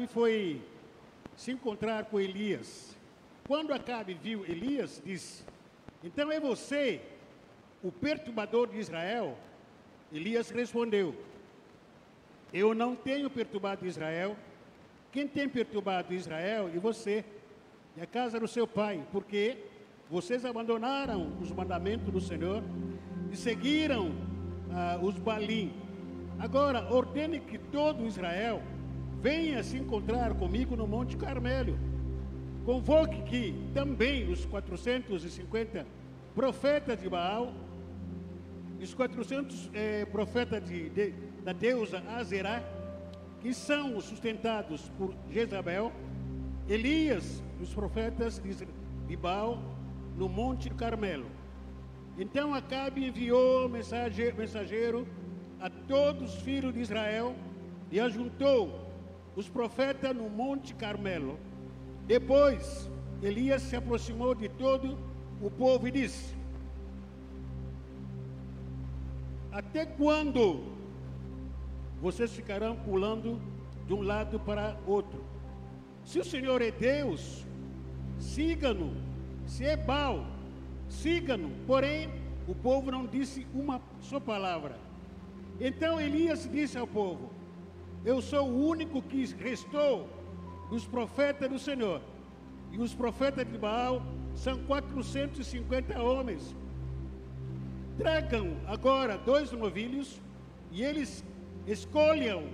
foi se encontrar com Elias. Quando Acabe viu Elias, disse: então é você, o perturbador de Israel? Elias respondeu: eu não tenho perturbado Israel. Quem tem perturbado Israel é você e a casa do seu pai, porque vocês abandonaram os mandamentos do Senhor e seguiram os Baalim. Agora ordene que todo Israel venha se encontrar comigo no Monte Carmelo. Convoque que também os 450 profetas de Baal, os 400 profetas da deusa Azerá, que são sustentados por Jezabel, Elias, os profetas de Baal, no Monte Carmelo. Então Acabe enviou mensageiro a todos os filhos de Israel e ajuntou os profetas no Monte Carmelo. Depois, Elias se aproximou de todo o povo e disse: até quando vocês ficarão pulando de um lado para outro? Se o Senhor é Deus, siga-no. Se é Baal, siga-no. Porém, o povo não disse uma só palavra. Então Elias disse ao povo: eu sou o único que restou dos profetas do Senhor, e os profetas de Baal são 450 homens. Tragam agora 2 novilhos, e eles escolham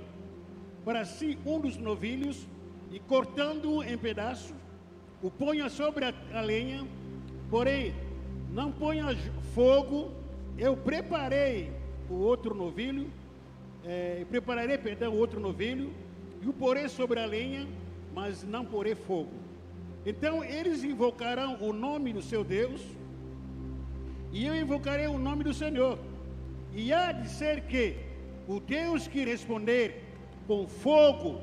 para si um dos novilhos, e cortando-o em pedaços, o ponha sobre a lenha, porém não ponha fogo. Eu preparei o outro novilho, outro novilho, e o porei sobre a lenha, mas não porei fogo. Então eles invocarão o nome do seu Deus, e eu invocarei o nome do Senhor. E há de ser que o Deus que responder com fogo,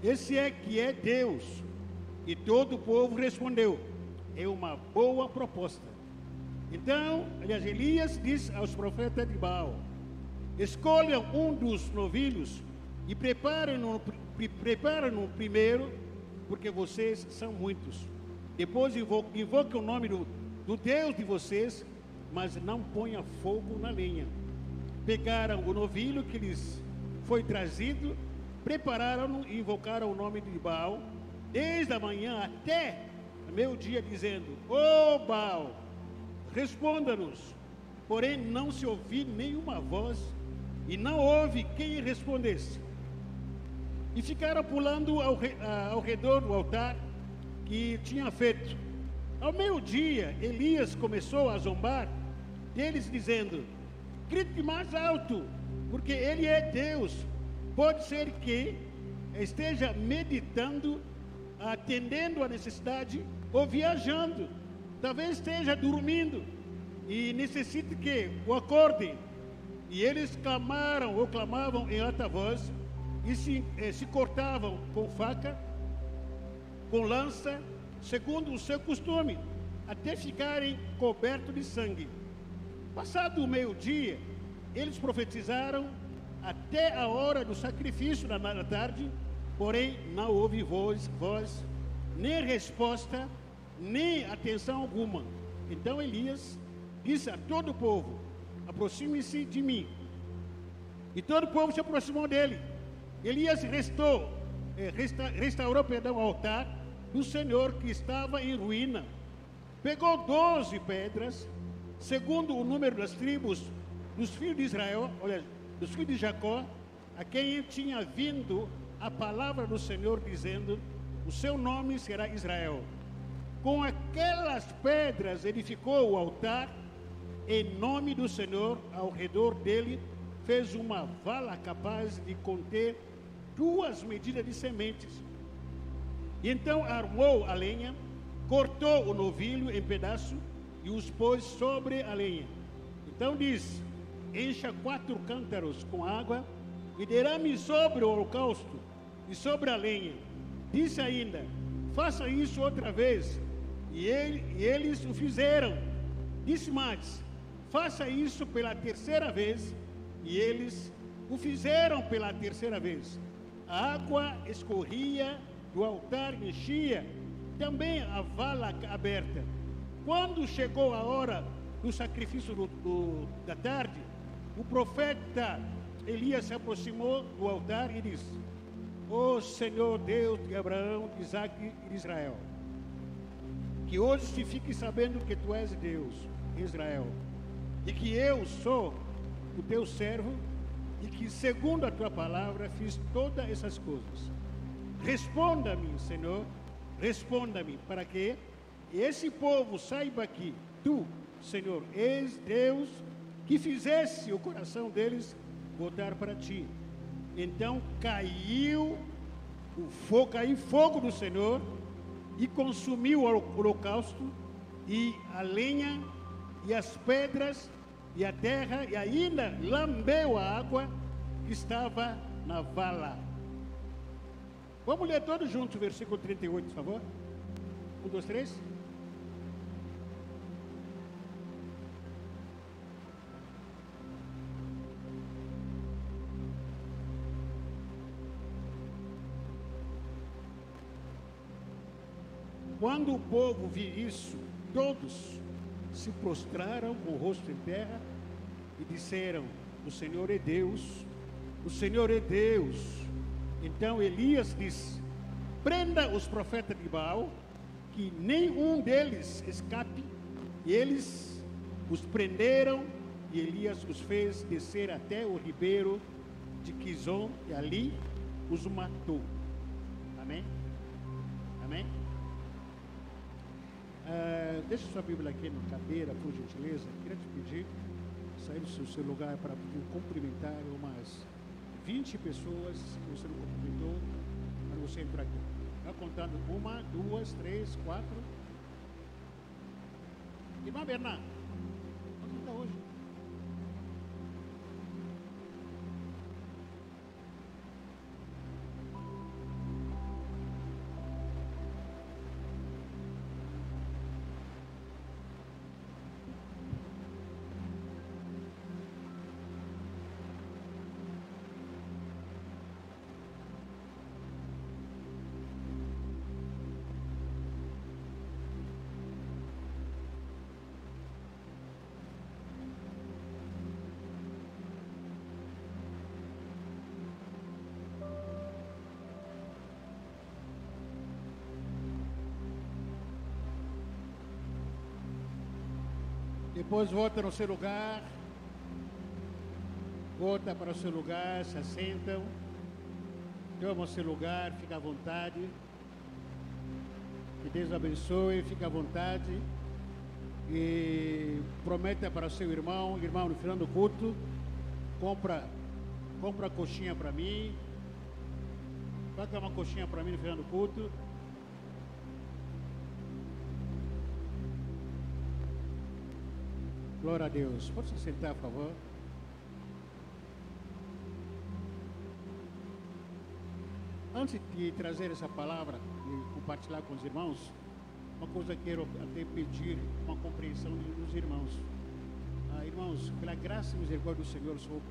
esse é que é Deus. E todo o povo respondeu: é uma boa proposta. Então, Elias disse aos profetas de Baal: escolham um dos novilhos e preparem-no primeiro, porque vocês são muitos. Depois invoque o nome do Deus de vocês, mas não ponha fogo na lenha. Pegaram o novilho que lhes foi trazido, prepararam-no e invocaram o nome de Baal, desde a manhã até meio-dia, dizendo: ó Baal, responda-nos. Porém não se ouviu nenhuma voz, e não houve quem respondesse. E ficaram pulando ao redor do altar que tinha feito. Ao meio-dia, Elias começou a zombar deles, dizendo: grite mais alto, porque ele é Deus. Pode ser que esteja meditando, atendendo a necessidade, ou viajando. Talvez esteja dormindo e necessite que o acordem. E eles clamavam em alta voz, e se cortavam com faca, com lança, segundo o seu costume, até ficarem cobertos de sangue. Passado o meio-dia, eles profetizaram até a hora do sacrifício da tarde, porém não houve voz, nem resposta, nem atenção alguma. Então Elias disse a todo o povo: aproxime-se de mim. E todo o povo se aproximou dele. Elias restaurou o altar do Senhor, que estava em ruína. Pegou 12 pedras, segundo o número das tribos dos filhos de Israel, dos filhos de Jacó, a quem tinha vindo a palavra do Senhor, dizendo: o seu nome será Israel. Com aquelas pedras edificou o altar em nome do Senhor. Ao redor dele fez uma vala capaz de conter 2 medidas de sementes. E então armou a lenha, cortou o novilho em pedaços e os pôs sobre a lenha. Então disse: encha 4 cântaros com água e derrame sobre o holocausto e sobre a lenha. Disse ainda: faça isso outra vez. E eles o fizeram. Disse mais: faça isso pela terceira vez. E eles o fizeram pela terceira vez. a água escorria do altar, enchia também a vala aberta. Quando chegou a hora do sacrifício da tarde, o profeta Elias se aproximou do altar e disse: ó Senhor Deus de Abraão, de Isaac e de Israel, que hoje se fique sabendo que tu és Deus, Israel, e que eu sou o teu servo, e que segundo a tua palavra fiz todas essas coisas. Responda-me, Senhor, responda-me, para que esse povo saiba que tu, Senhor, és Deus, que fizesse o coração deles voltar para ti. Então caiu fogo do Senhor e consumiu o holocausto e a lenha e as pedras e a terra, e ainda lambeu a água que estava na vala. Vamos ler todos juntos o versículo 38, por favor. 1, 2, 3. Quando o povo viu isso, todos se prostraram com o rosto em terra e disseram: o Senhor é Deus, o Senhor é Deus. Então Elias disse: prenda os profetas de Baal, que nenhum deles escape. E eles os prenderam, e Elias os fez descer até o ribeiro de Quizon, e ali os matou. Amém? Amém? Deixa sua Bíblia aqui na cadeira, por gentileza. Queria te pedir, sair do seu lugar para poder cumprimentar umas 20 pessoas que você não cumprimentou, para você entrar aqui. Está contando 1, 2, 3, 4. Irmã Bernardo, onde está hoje? Depois volta no seu lugar, volta para o seu lugar, se assentam, toma o seu lugar, fica à vontade. Que Deus abençoe, fica à vontade. E prometa para o seu irmão, no final do culto, compra coxinha para mim, paga uma coxinha para mim no final do culto. Glória a Deus. Pode se sentar, por favor. Antes de trazer essa palavra e compartilhar com os irmãos, uma coisa que quero até pedir uma compreensão dos irmãos. Irmãos, pela graça e misericórdia do Senhor, eu sou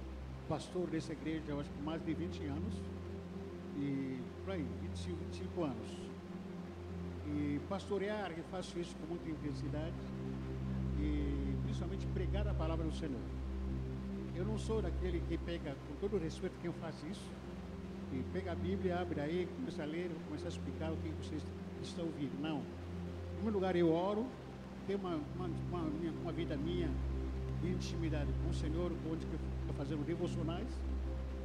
pastor dessa igreja, eu acho que mais de 20 anos. E por aí, 25 anos. E pastorear, eu faço isso com muita intensidade. E principalmente pregar a palavra do Senhor. Eu não sou daquele que pega, com todo o respeito quem faz isso, e pega a Bíblia, abre aí, começa a ler, começa a explicar o que vocês estão ouvindo. Não. Em primeiro lugar, eu oro, tenho uma vida minha de intimidade com o Senhor, onde eu estou fazendo devocionais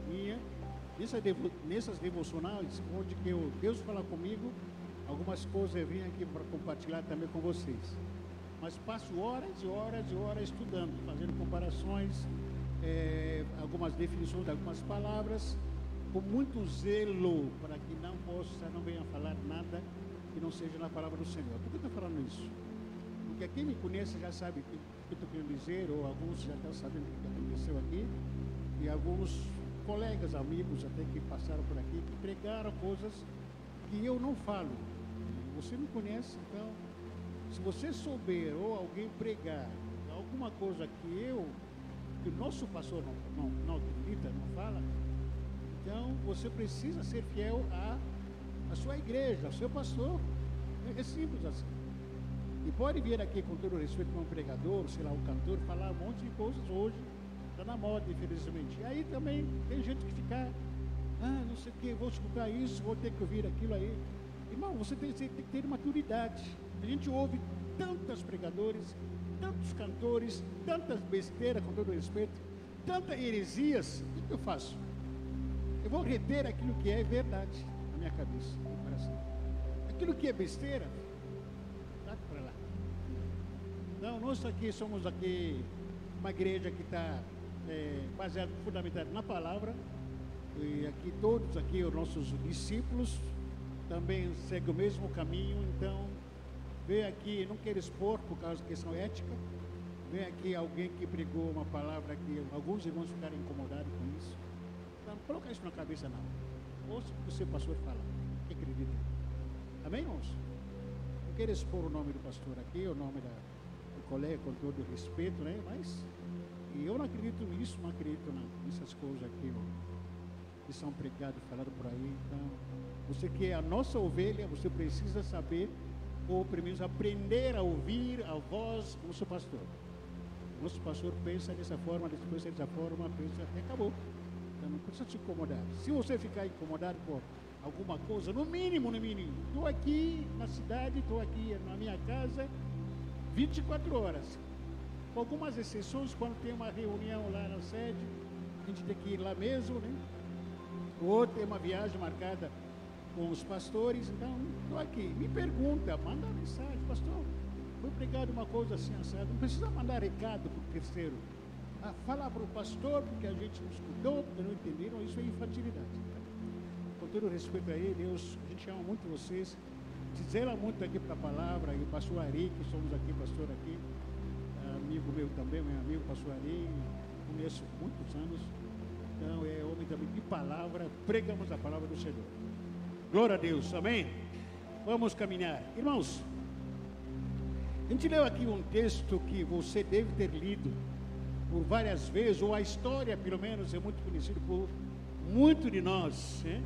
minha. Nessas devocionais, onde que Deus fala comigo, algumas coisas eu vim aqui para compartilhar também com vocês. Mas passo horas e horas e horas estudando, fazendo comparações, algumas definições de algumas palavras, com muito zelo, para que não venha falar nada que não seja na palavra do Senhor. Por que eu estou falando isso? Porque quem me conhece já sabe o que eu estou querendo dizer, ou alguns já estão sabendo o que aconteceu aqui, e alguns colegas, amigos até que passaram por aqui, que pregaram coisas que eu não falo. Você me conhece, então, se você souber ou alguém pregar alguma coisa que o nosso pastor não acredita, não fala, Então, você precisa ser fiel à sua igreja, ao seu pastor. É simples assim. E pode vir aqui com todo respeito como um pregador, sei lá, um cantor, falar um monte de coisas hoje. Está na moda, infelizmente. E aí também tem gente que fica, não sei o que, vou escutar isso, vou ter que ouvir aquilo aí. Irmão, você tem que ter maturidade. A gente ouve tantos pregadores, tantos cantores, tantas besteiras, com todo respeito, tantas heresias. O que eu faço? Eu vou reter aquilo que é verdade na minha cabeça, no meu coração. Aquilo que é besteira, dá para lá. Não, nós aqui somos aqui uma igreja que está baseada, fundamentada na palavra. E aqui todos aqui, os nossos discípulos, também seguem o mesmo caminho. Então, vem aqui, não quero expor por causa da questão ética. Vem aqui alguém que pregou uma palavra que alguns irmãos ficaram incomodados com isso. Então, não coloca isso na cabeça não. Ouça o que o seu pastor fala, que acredita. Amém, irmãos? Não quero expor o nome do pastor aqui, o nome do colega, com todo respeito, né? Mas eu não acredito nisso, não acredito nessas coisas aqui, que são pregadas, faladas por aí. Então, você que é a nossa ovelha, você precisa saber, ou primeiro aprender a ouvir a voz do seu pastor. Nosso pastor pensa dessa forma, depois dessa forma, pensa e acabou. Então não precisa se incomodar. Se você ficar incomodado por alguma coisa, no mínimo, estou aqui na cidade, estou aqui na minha casa, 24 horas. Com algumas exceções, quando tem uma reunião lá na sede, a gente tem que ir lá mesmo, né? Ou tem uma viagem marcada com os pastores, então estou aqui. Me pergunta, manda mensagem, pastor, foi pregado uma coisa assim, assado. Não precisa mandar recado para o terceiro. Falar para o pastor, porque a gente não escutou, porque não entenderam, isso é infantilidade. Com todo respeito a ele, Deus, a gente ama muito vocês, se zela muito aqui para a palavra, e o pastor Ari, que somos aqui, pastor aqui, amigo meu também, meu amigo pastor Ari, conheço muitos anos, então é homem também de palavra, pregamos a palavra do Senhor. Glória a Deus, amém? Vamos caminhar. Irmãos, a gente leu aqui um texto que você deve ter lido por várias vezes, ou a história, pelo menos, é muito conhecida por muito de nós, né?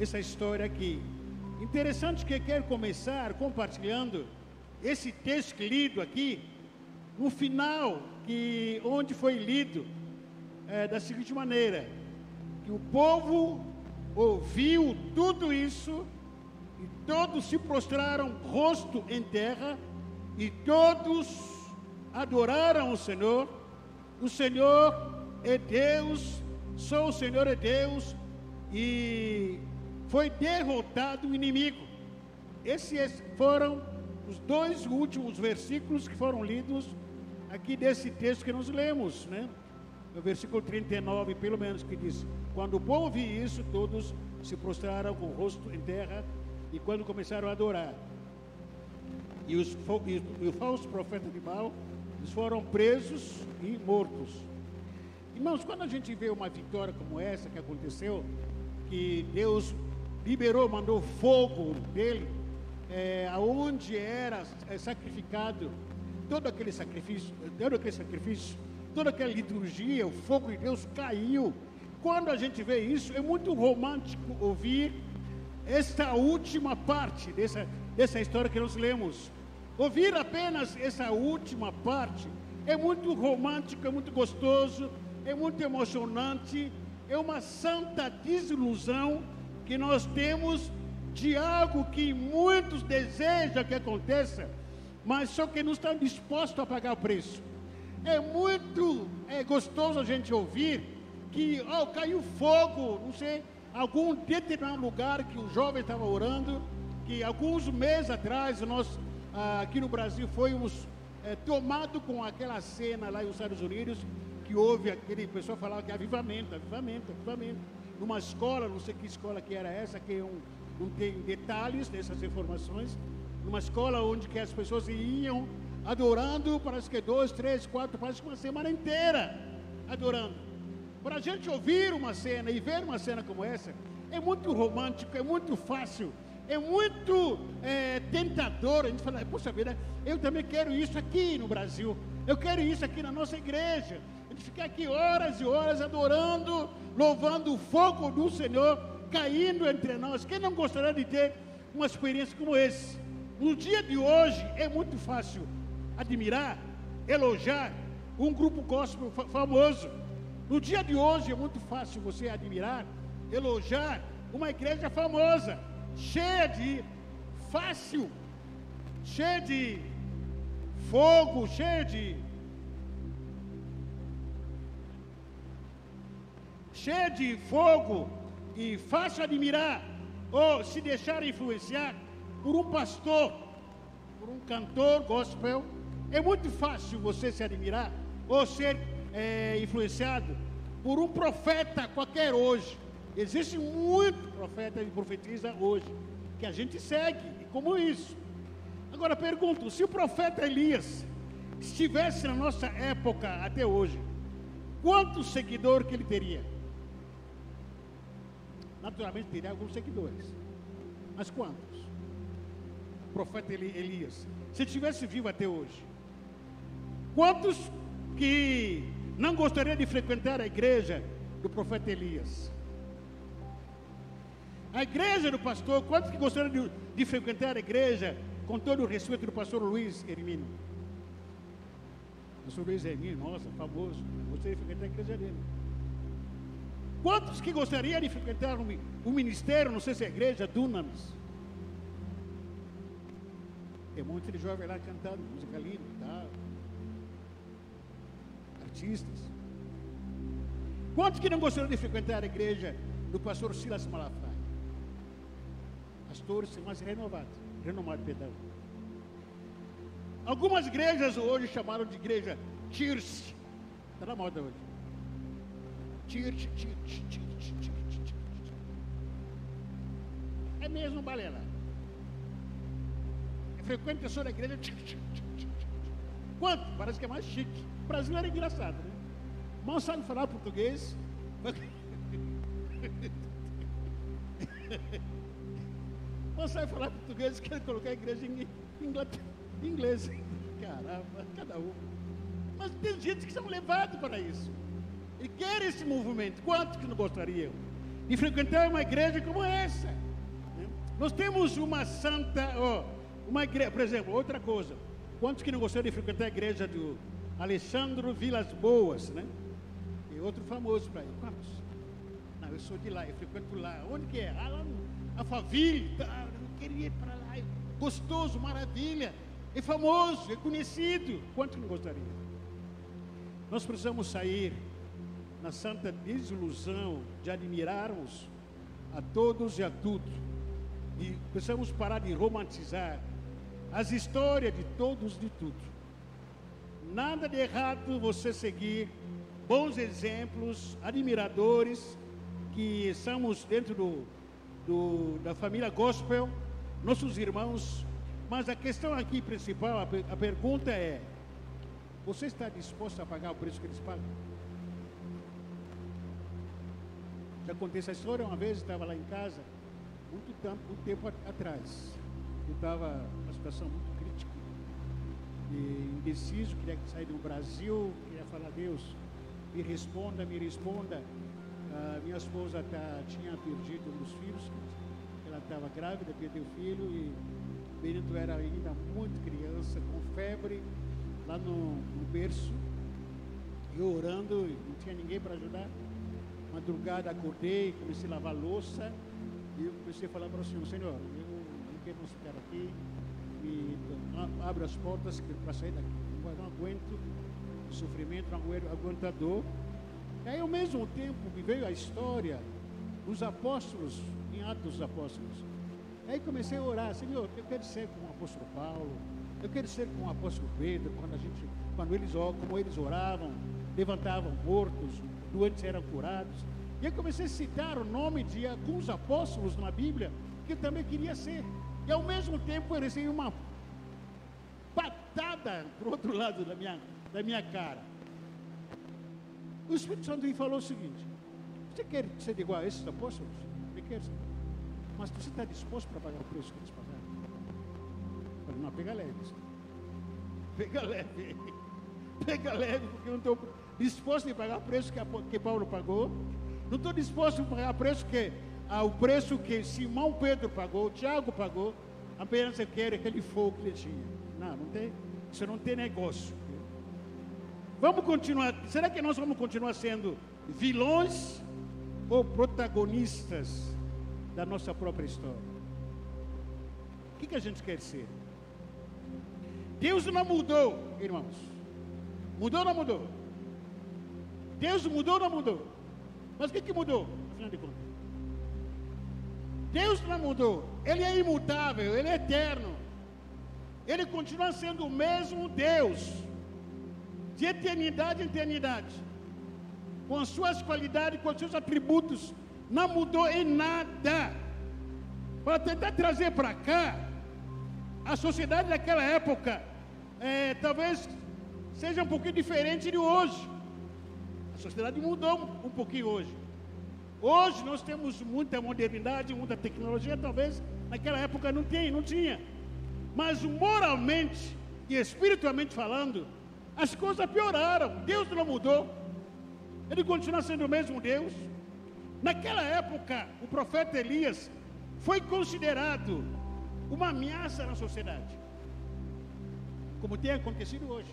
Essa história aqui. Interessante que eu quero começar compartilhando esse texto lido aqui, no final, onde foi lido, da seguinte maneira, que o povo ouviu tudo isso, e todos se prostraram rosto em terra, e todos adoraram o Senhor. O Senhor é Deus, só o Senhor é Deus, e foi derrotado o inimigo. Esses foram os dois últimos versículos que foram lidos aqui desse texto que nós lemos, né? No versículo 39, pelo menos, que diz: quando o povo viu isso, todos se prostraram com o rosto em terra, e quando começaram a adorar, e o falso profeta de Baal, eles foram presos e mortos. Irmãos, quando a gente vê uma vitória como essa que aconteceu, que Deus liberou, mandou fogo dele, aonde era sacrificado todo aquele sacrifício, toda aquela liturgia, o fogo de Deus caiu. Quando a gente vê isso, é muito romântico ouvir esta última parte dessa história que nós lemos. Ouvir apenas essa última parte é muito romântico, é muito gostoso, é muito emocionante, é uma santa desilusão que nós temos de algo que muitos desejam que aconteça, mas só que não estão dispostos a pagar o preço. É muito gostoso a gente ouvir que caiu fogo, não sei, algum determinado lugar que o jovem estava orando, que alguns meses atrás nós aqui no Brasil fomos tomados com aquela cena lá nos Estados Unidos, que houve aquele pessoal falava que avivamento, numa escola, não sei que escola que era essa, que não tem detalhes dessas informações, numa escola onde que as pessoas iam adorando, parece que 2, 3, 4, parece que uma semana inteira adorando. Para a gente ouvir uma cena e ver uma cena como essa, é muito romântico, é muito fácil, é muito tentador. A gente fala, poxa vida, eu também quero isso aqui no Brasil, eu quero isso aqui na nossa igreja, A gente fica aqui horas e horas adorando, louvando o fogo do Senhor, caindo entre nós. Quem não gostaria de ter uma experiência como essa? No dia de hoje é muito fácil admirar, elogiar um grupo gospel famoso. No dia de hoje é muito fácil você admirar, elogiar uma igreja famosa, cheia de fogo, cheia de fogo, e fácil admirar ou se deixar influenciar por um pastor, por um cantor gospel. É muito fácil você se admirar ou ser influenciado por um profeta qualquer hoje. Existe muito profeta e profetiza hoje que a gente segue, e como isso. Agora pergunto, se o profeta Elias estivesse na nossa época até hoje, quantos seguidores que ele teria? Naturalmente teria alguns seguidores, mas quantos? O profeta Elias, se estivesse vivo até hoje, quantos que não gostariam de frequentar a igreja do profeta Elias? A igreja do pastor, quantos que gostariam de frequentar a igreja, com todo o respeito do pastor Luiz Hermínio? Pastor Luiz Hermínio, nossa, famoso, gostaria de frequentar a igreja dele. Quantos que gostariam de frequentar o ministério, não sei se é a igreja, Dunamis? Tem um monte de jovens lá cantando, música linda, tá? Artistas. Quantos que não gostariam de frequentar a igreja do pastor Silas Malafaia? Pastores mais renomados, perdão. Algumas igrejas hoje chamaram de igreja Church. Está na moda hoje. Church. É mesmo balela. É frequentação da igreja. Quanto? Parece que é mais chique. O brasileiro é engraçado, né? Mal sabe falar português. Mal sabe falar português, quer colocar a igreja em inglês. Caramba, cada um. Mas tem gente que são levados para isso. E quer esse movimento. Quantos que não gostariam de frequentar uma igreja como essa? Né? Nós temos uma santa, uma igreja, por exemplo, outra coisa. Quantos que não gostariam de frequentar a igreja do Alexandre Vilas Boas, né? E outro famoso para ele. Quantos? Não, eu sou de lá, eu frequento lá. Onde que é? Ah, lá no Alphaville, tá? Eu queria ir para lá. Gostoso, maravilha. É famoso, é conhecido. Quantos que não gostariam? Nós precisamos sair na santa desilusão de admirarmos a todos e a tudo. E precisamos parar de romantizar as histórias de todos e de tudo. Nada de errado você seguir bons exemplos, admiradores, que somos dentro da família gospel, nossos irmãos. Mas a questão aqui principal, a pergunta é: você está disposto a pagar o preço que eles pagam? Já contei essa história uma vez, estava lá em casa, muito tempo atrás. Eu estava numa situação muito crítica, e indeciso, queria sair do Brasil, queria falar: Deus, me responda. Minha esposa tinha perdido um dos filhos, ela estava grávida, perdeu o filho, e Benito era ainda muito criança, com febre, lá no berço, eu orando, não tinha ninguém para ajudar. Madrugada acordei, comecei a lavar louça, e eu comecei a falar para o Senhor: Senhor, eu não quero mais ficar aqui, abre as portas para sair daqui, eu não aguento o sofrimento, não aguento a dor. E aí, ao mesmo tempo, me veio a história dos apóstolos, em Atos dos Apóstolos. Aí comecei a orar: Senhor, eu quero ser como o apóstolo Paulo, eu quero ser como o apóstolo Pedro, como eles oravam, levantavam mortos, doentes eram curados. E eu comecei a citar o nome de alguns apóstolos na Bíblia que eu também queria ser. E ao mesmo tempo eu recebi uma patada para o outro lado da minha cara. O Espírito Santo me falou o seguinte: você quer ser igual a esses apóstolos? Eu quero ser. Mas você está disposto para pagar o preço que eles pagaram? Eu falei: não, pega leve. Pega leve. Pega leve, porque eu não estou disposto a pagar o preço que Paulo pagou. Não estou disposto a pagar o preço que Simão Pedro pagou, Tiago pagou. Apenas eu quero aquele fogo que ele tinha. Não tem. Isso não tem negócio. Vamos continuar. Será que nós vamos continuar sendo vilões ou protagonistas da nossa própria história? O que a gente quer ser? Deus não mudou, irmãos. Mudou ou não mudou? Deus mudou ou não mudou? Mas o que mudou, afinal de contas? Deus não mudou. Ele é imutável, Ele é eterno. Ele continua sendo o mesmo Deus, de eternidade em eternidade, com as suas qualidades, com os seus atributos. Não mudou em nada. Para tentar trazer para cá, a sociedade daquela época, talvez seja um pouquinho diferente de hoje. A sociedade mudou um pouquinho hoje. Hoje nós temos muita modernidade, muita tecnologia, talvez naquela época não tinha. Mas moralmente e espiritualmente falando, as coisas pioraram. Deus não mudou. Ele continua sendo o mesmo Deus. Naquela época, o profeta Elias foi considerado uma ameaça na sociedade, como tem acontecido hoje.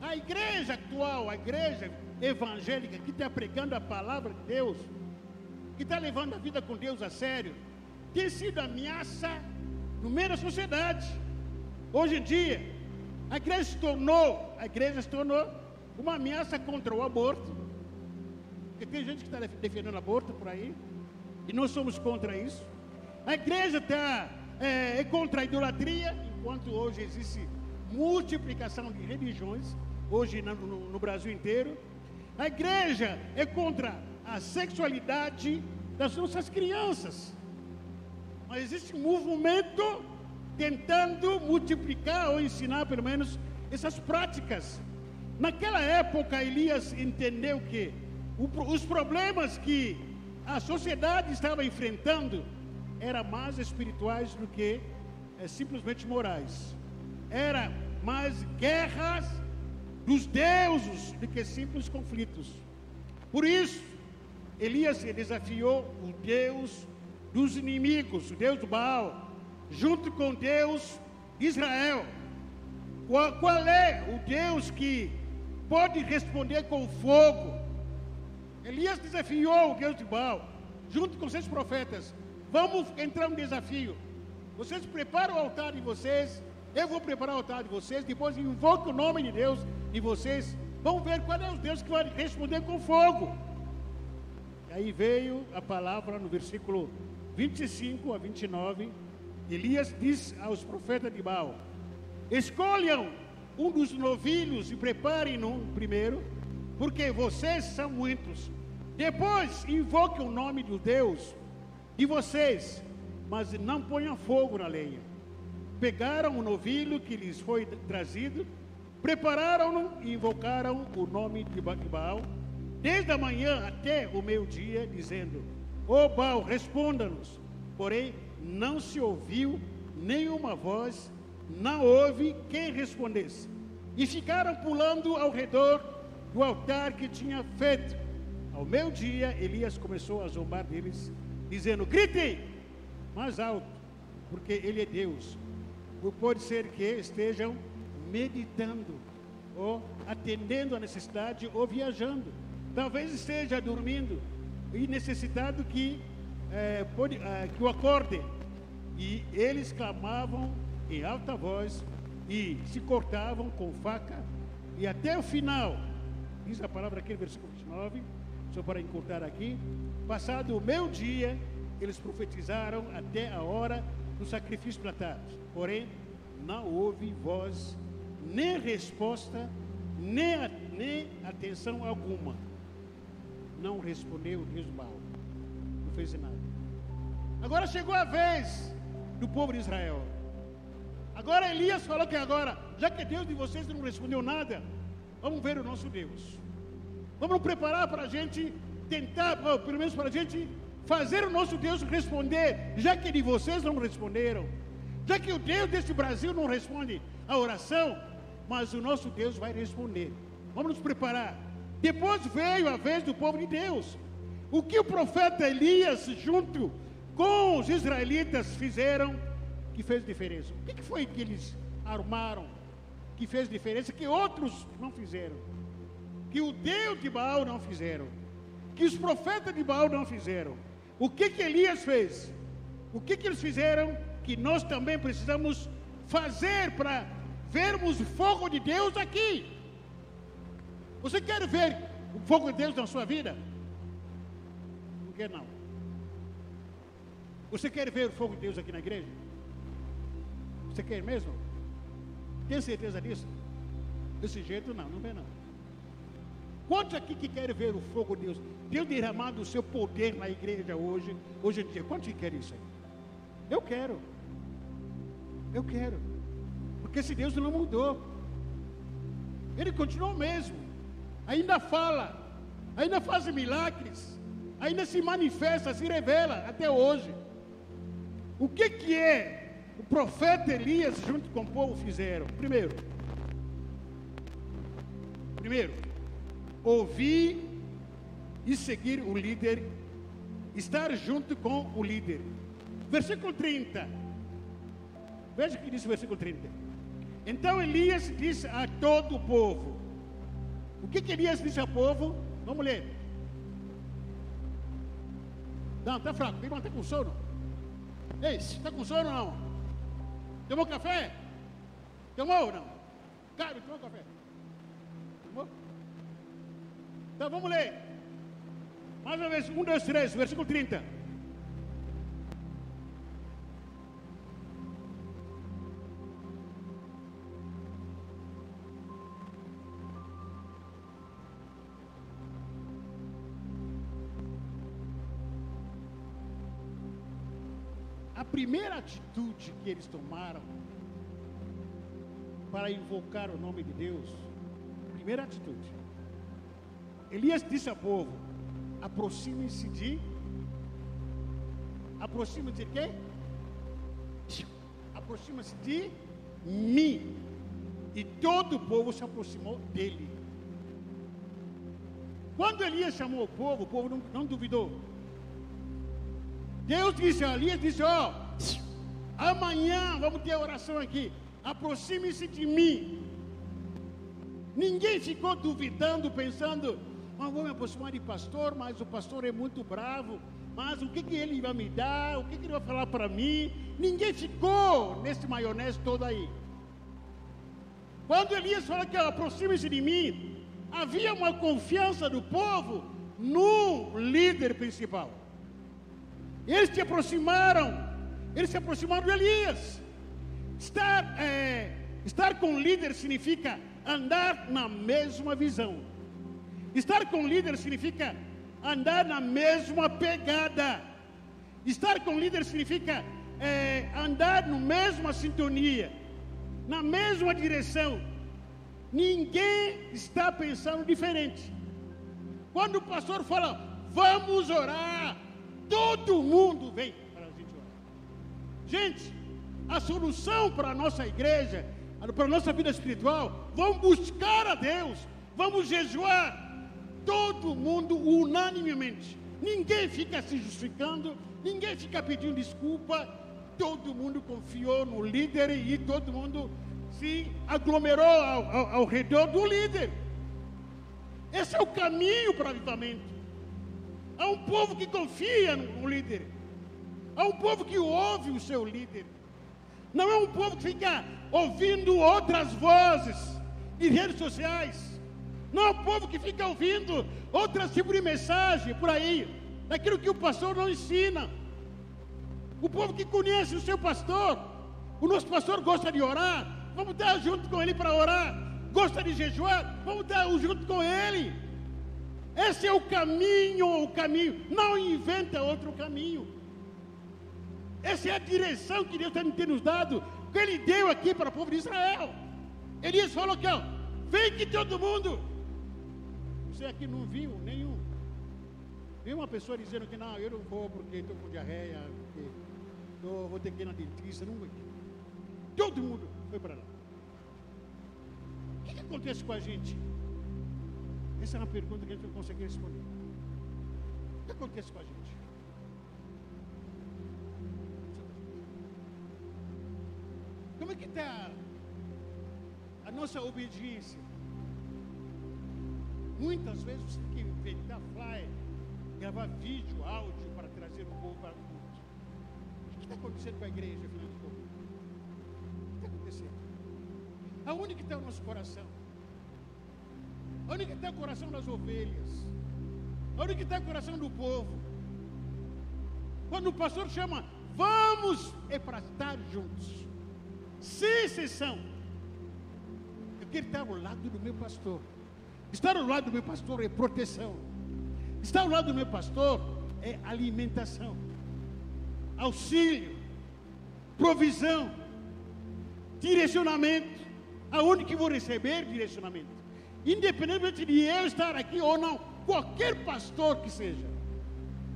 A igreja atual, a igreja evangélica, que está pregando a palavra de Deus, que está levando a vida com Deus a sério, tem sido ameaça no meio da sociedade. Hoje em dia, a igreja se tornou uma ameaça contra o aborto, porque tem gente que está defendendo aborto por aí, e nós somos contra isso. A igreja é contra a idolatria, enquanto hoje existe multiplicação de religiões, hoje no Brasil inteiro. A igreja é contra a sexualidade das nossas crianças. Mas existe um movimento tentando multiplicar ou ensinar pelo menos essas práticas. Naquela época, Elias entendeu que os problemas que a sociedade estava enfrentando eram mais espirituais do que simplesmente morais. Era mais guerras dos deuses do que simples conflitos. Por isso, Elias desafiou o Deus dos inimigos, o Deus do Baal, junto com o Deus de Israel. Qual é o Deus que pode responder com fogo? Elias desafiou o Deus de Baal, junto com seus profetas. Vamos entrar no desafio. Vocês preparam o altar de vocês, eu vou preparar o altar de vocês, depois invoque o nome de Deus de vocês. Vamos ver qual é o Deus que vai responder com fogo. E aí veio a palavra no versículo 25 a 29. Elias diz aos profetas de Baal: escolham um dos novilhos e preparem-no primeiro, porque vocês são muitos. Depois invoque o nome do Deus de vocês, mas não ponham fogo na lenha. Pegaram o novilho que lhes foi trazido, prepararam-no e invocaram o nome de Baal, desde a manhã até o meio-dia, dizendo: ó Baal, responda-nos. Porém, não se ouviu nenhuma voz, não houve quem respondesse. E ficaram pulando ao redor do altar que tinha feito. Ao meio-dia, Elias começou a zombar deles, dizendo: gritem mais alto, porque ele é Deus. Pode ser que estejam meditando, ou atendendo a necessidade, ou viajando. Talvez esteja dormindo e necessitado que o acorde. E eles clamavam em alta voz e se cortavam com faca, e até o final, diz a palavra aqui no versículo 29, só para encurtar aqui, passado o meio-dia, eles profetizaram até a hora do sacrifício da tarde. Porém, não houve voz, nem resposta, nem atenção alguma. Não respondeu o Deus Baal, não fez nada. Agora chegou a vez do povo de Israel. Agora Elias falou que agora, já que Deus de vocês não respondeu nada, vamos ver o nosso Deus. Vamos nos preparar para a gente tentar, pelo menos para a gente fazer o nosso Deus responder, já que de vocês não responderam. Já que o Deus desse Brasil não responde a oração, mas o nosso Deus vai responder. Vamos nos preparar. Depois veio a vez do povo de Deus. O que o profeta Elias, junto com os israelitas, fizeram, que fez diferença? O que foi que eles armaram, que fez diferença, que outros não fizeram? Que o Deus de Baal não fizeram? Que os profetas de Baal não fizeram? O que Elias fez? O que eles fizeram que nós também precisamos fazer para vermos o fogo de Deus aqui? Você quer ver o fogo de Deus na sua vida? Não quer, não. Você quer ver o fogo de Deus aqui na igreja? Você quer mesmo? Tem certeza disso? Desse jeito não vê não. Quantos aqui que querem ver o fogo de Deus? Deus derramando o seu poder na igreja hoje em dia. Quantos que querem isso aí? Eu quero. Porque esse Deus não mudou. Ele continua o mesmo. Ainda fala, ainda faz milagres, ainda se manifesta, se revela até hoje. O que é o profeta Elias junto com o povo fizeram? Primeiro, ouvir e seguir o líder, estar junto com o líder. Versículo 30. Veja o que diz o versículo 30. Então Elias disse a todo o povo. O que Elias disse ao povo? Vamos ler. Não, está fraco. Tem que manter com sono. Ei, está com sono ou não? Tomou café? Tomou ou não? Cara, tomou café? Tomou? Então vamos ler. Mais uma vez, 1, 2, 3, versículo 30. A primeira atitude que eles tomaram para invocar o nome de Deus, primeira atitude, Elias disse ao povo: aproxime-se de quê? Aproxima-se de mim. E todo o povo se aproximou dele. Quando Elias chamou o povo não duvidou. Deus disse, Elias disse: amanhã vamos ter oração aqui, aproxime-se de mim. Ninguém ficou duvidando, pensando: vou me aproximar de pastor, mas o pastor é muito bravo, mas o que ele vai me dar, o que ele vai falar para mim? Ninguém ficou nesse maionese todo aí. Quando Elias falou que aproxime-se de mim, havia uma confiança do povo no líder principal. Eles se aproximaram de Elias. Estar com o líder significa andar na mesma visão. Estar com o líder significa andar na mesma pegada. Estar com o líder significa andar na mesma sintonia, na mesma direção. Ninguém está pensando diferente. Quando o pastor fala, vamos orar, todo mundo vem para a gente orar. Gente, a solução para a nossa igreja, para a nossa vida espiritual, vamos buscar a Deus, vamos jejuar. Todo mundo unanimemente. Ninguém fica se justificando, ninguém fica pedindo desculpa. Todo mundo confiou no líder e todo mundo se aglomerou ao redor do líder. Esse é o caminho para o avivamento. Há um povo que confia no líder. Há um povo que ouve o seu líder. Não é um povo que fica ouvindo outras vozes em redes sociais. Não é um povo que fica ouvindo outros tipos de mensagem por aí, daquilo que o pastor não ensina. O povo que conhece o seu pastor. O nosso pastor gosta de orar, vamos estar junto com ele para orar. Gosta de jejuar, vamos estar junto com ele. Esse é o caminho. Não inventa outro caminho. Essa é a direção que Deus tem nos dado, que Ele deu aqui para o povo de Israel. Elias falou que, vem que todo mundo. Você aqui não viu nenhum. Nenhuma pessoa dizendo que não, eu não vou porque estou com diarreia, porque vou ter que ir na dentista. Não vou. Todo mundo foi para lá. O que acontece com a gente? Essa é uma pergunta que a gente não consegue responder. O que acontece com a gente? Como é que está a nossa obediência? Muitas vezes você tem que inventar flyer, gravar vídeo, áudio para trazer o povo para o culto. O que está acontecendo com a igreja, afinal de contas? O que está acontecendo? Aonde que está o nosso coração? Aonde que está o coração das ovelhas? Aonde que está o coração do povo? Quando o pastor chama, vamos, é para estar juntos, sem exceção. Eu quero estar ao lado do meu pastor. Estar ao lado do meu pastor é proteção. Estar ao lado do meu pastor é alimentação, auxílio, provisão, direcionamento. Aonde que vou receber direcionamento? Independentemente de eu estar aqui ou não, qualquer pastor que seja,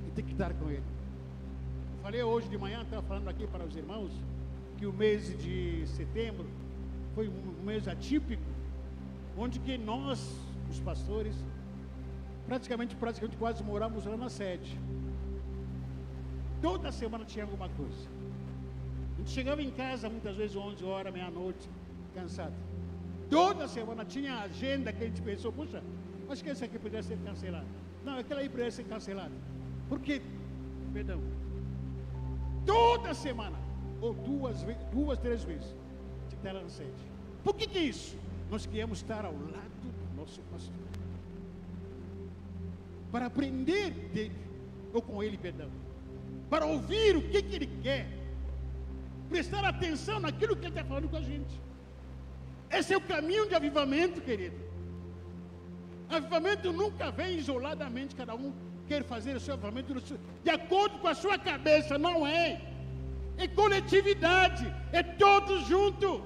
eu tenho que estar com ele. Eu falei hoje de manhã, estava falando aqui para os irmãos, que o mês de setembro foi um mês atípico, onde que nós, os pastores, praticamente quase moramos lá na sede. Toda semana tinha alguma coisa. A gente chegava em casa muitas vezes 11 horas, meia-noite, cansado. Toda semana tinha agenda que a gente pensou, puxa, acho que esse aqui poderia ser cancelado. Não, aquela aí poderia ser cancelada. Por quê? Perdão. Toda semana, ou duas, 3 vezes, de estar lá na sede. Por que é isso? Nós queríamos estar ao lado do nosso pastor, para aprender dele, ou com ele, perdão, para ouvir o que ele quer, prestar atenção naquilo que ele está falando com a gente. Esse é o caminho de avivamento, querido. Avivamento nunca vem isoladamente, cada um quer fazer o seu avivamento de acordo com a sua cabeça, não é. É coletividade, é todos juntos.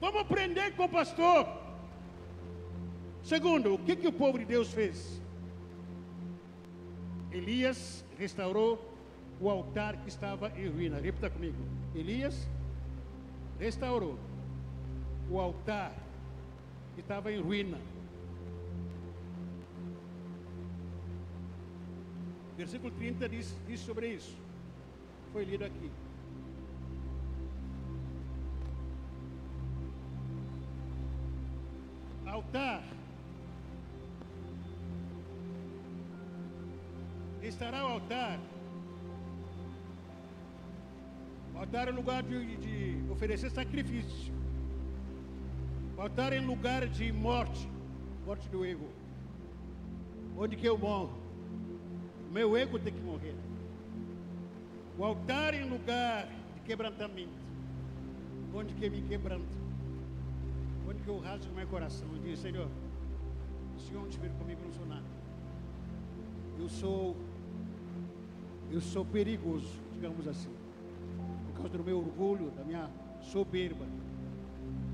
Vamos aprender com o pastor. Segundo, o que o povo de Deus fez? Elias restaurou o altar que estava em ruína. Repita comigo. Elias restaurou o altar que estava em ruína. Versículo 30 diz sobre isso. Foi lido aqui. Altar. Estará o altar. O altar é lugar de oferecer sacrifício. O altar é lugar de morte. Morte do ego. Onde que eu morro? O meu ego tem que morrer. O altar é lugar de quebrantamento. Onde que eu me quebranto? Onde que eu rasgo meu coração? Eu digo, Senhor, o Senhor não estiver comigo, eu não sou nada. Eu sou perigoso, digamos assim, por causa do meu orgulho, da minha soberba.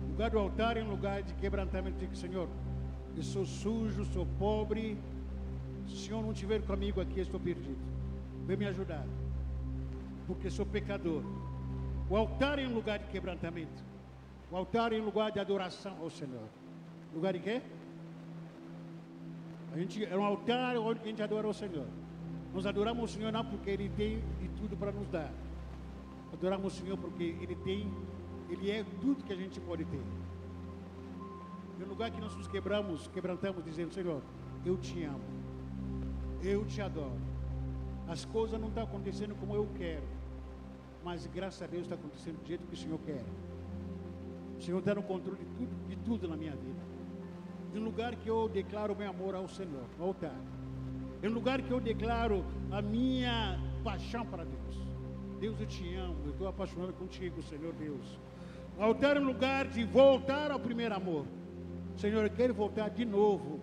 O lugar do altar é um lugar de quebrantamento. Eu digo, Senhor, eu sou sujo, sou pobre. Se o Senhor não estiver comigo aqui, eu estou perdido. Vem me ajudar, porque sou pecador. O altar é um lugar de quebrantamento. O altar é um lugar de adoração ao Senhor. Lugar de quê? É um altar onde a gente adora ao Senhor. Nós adoramos o Senhor não porque Ele tem de tudo para nos dar. Adoramos o Senhor porque Ele é tudo que a gente pode ter. É um lugar que nós nos quebrantamos dizendo, Senhor, eu te amo. Eu te adoro. As coisas não estão acontecendo como eu quero, mas graças a Deus está acontecendo do jeito que o Senhor quer. O Senhor está no controle de tudo na minha vida. É um lugar que eu declaro o meu amor ao Senhor, no altar. É um lugar que eu declaro a minha paixão para Deus. Deus, eu te amo, eu estou apaixonado contigo, Senhor Deus. O altar é um lugar de voltar ao primeiro amor. Senhor, eu quero voltar de novo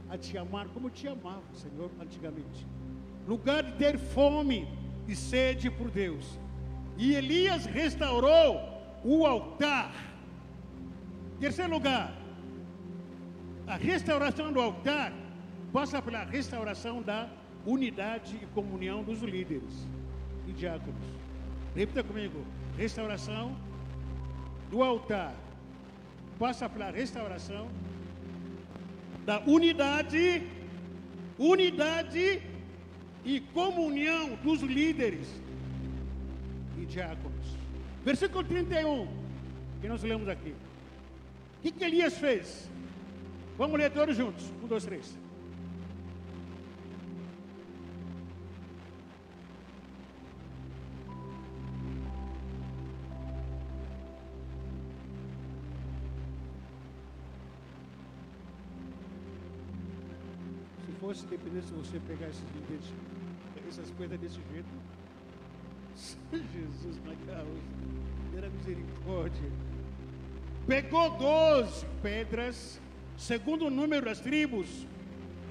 a te amar como eu te amava, Senhor, antigamente. Lugar de ter fome e sede por Deus. E Elias restaurou o altar. Terceiro lugar, a restauração do altar passa pela restauração da unidade e comunhão dos líderes e diáconos. Repita comigo. Restauração do altar passa pela restauração da unidade e comunhão dos líderes e diáconos. Versículo 31, que nós lemos aqui. O que Elias fez? Vamos ler todos juntos. 1, 2, 3. Se dependesse de você pegar essas coisas desse jeito, Jesus na causa, era misericórdia. Pegou 12 pedras, segundo o número das tribos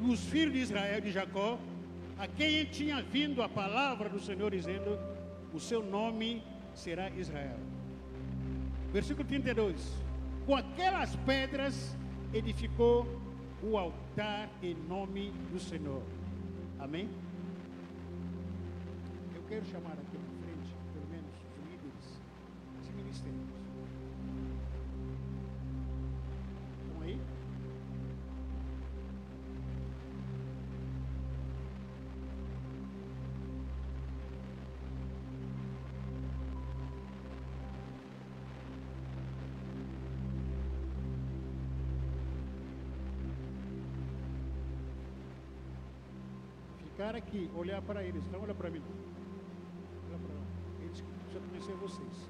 dos filhos de Israel, de Jacó, a quem tinha vindo a palavra do Senhor dizendo: o seu nome será Israel. Versículo 32. Com aquelas pedras edificou o altar em nome do Senhor. Amém? Eu quero chamar aqui na frente, pelo menos, os líderes de ministérios. Estão aí? Ficar aqui, olhar para eles, não olha para mim. Olha para lá. Eles precisam conhecer vocês.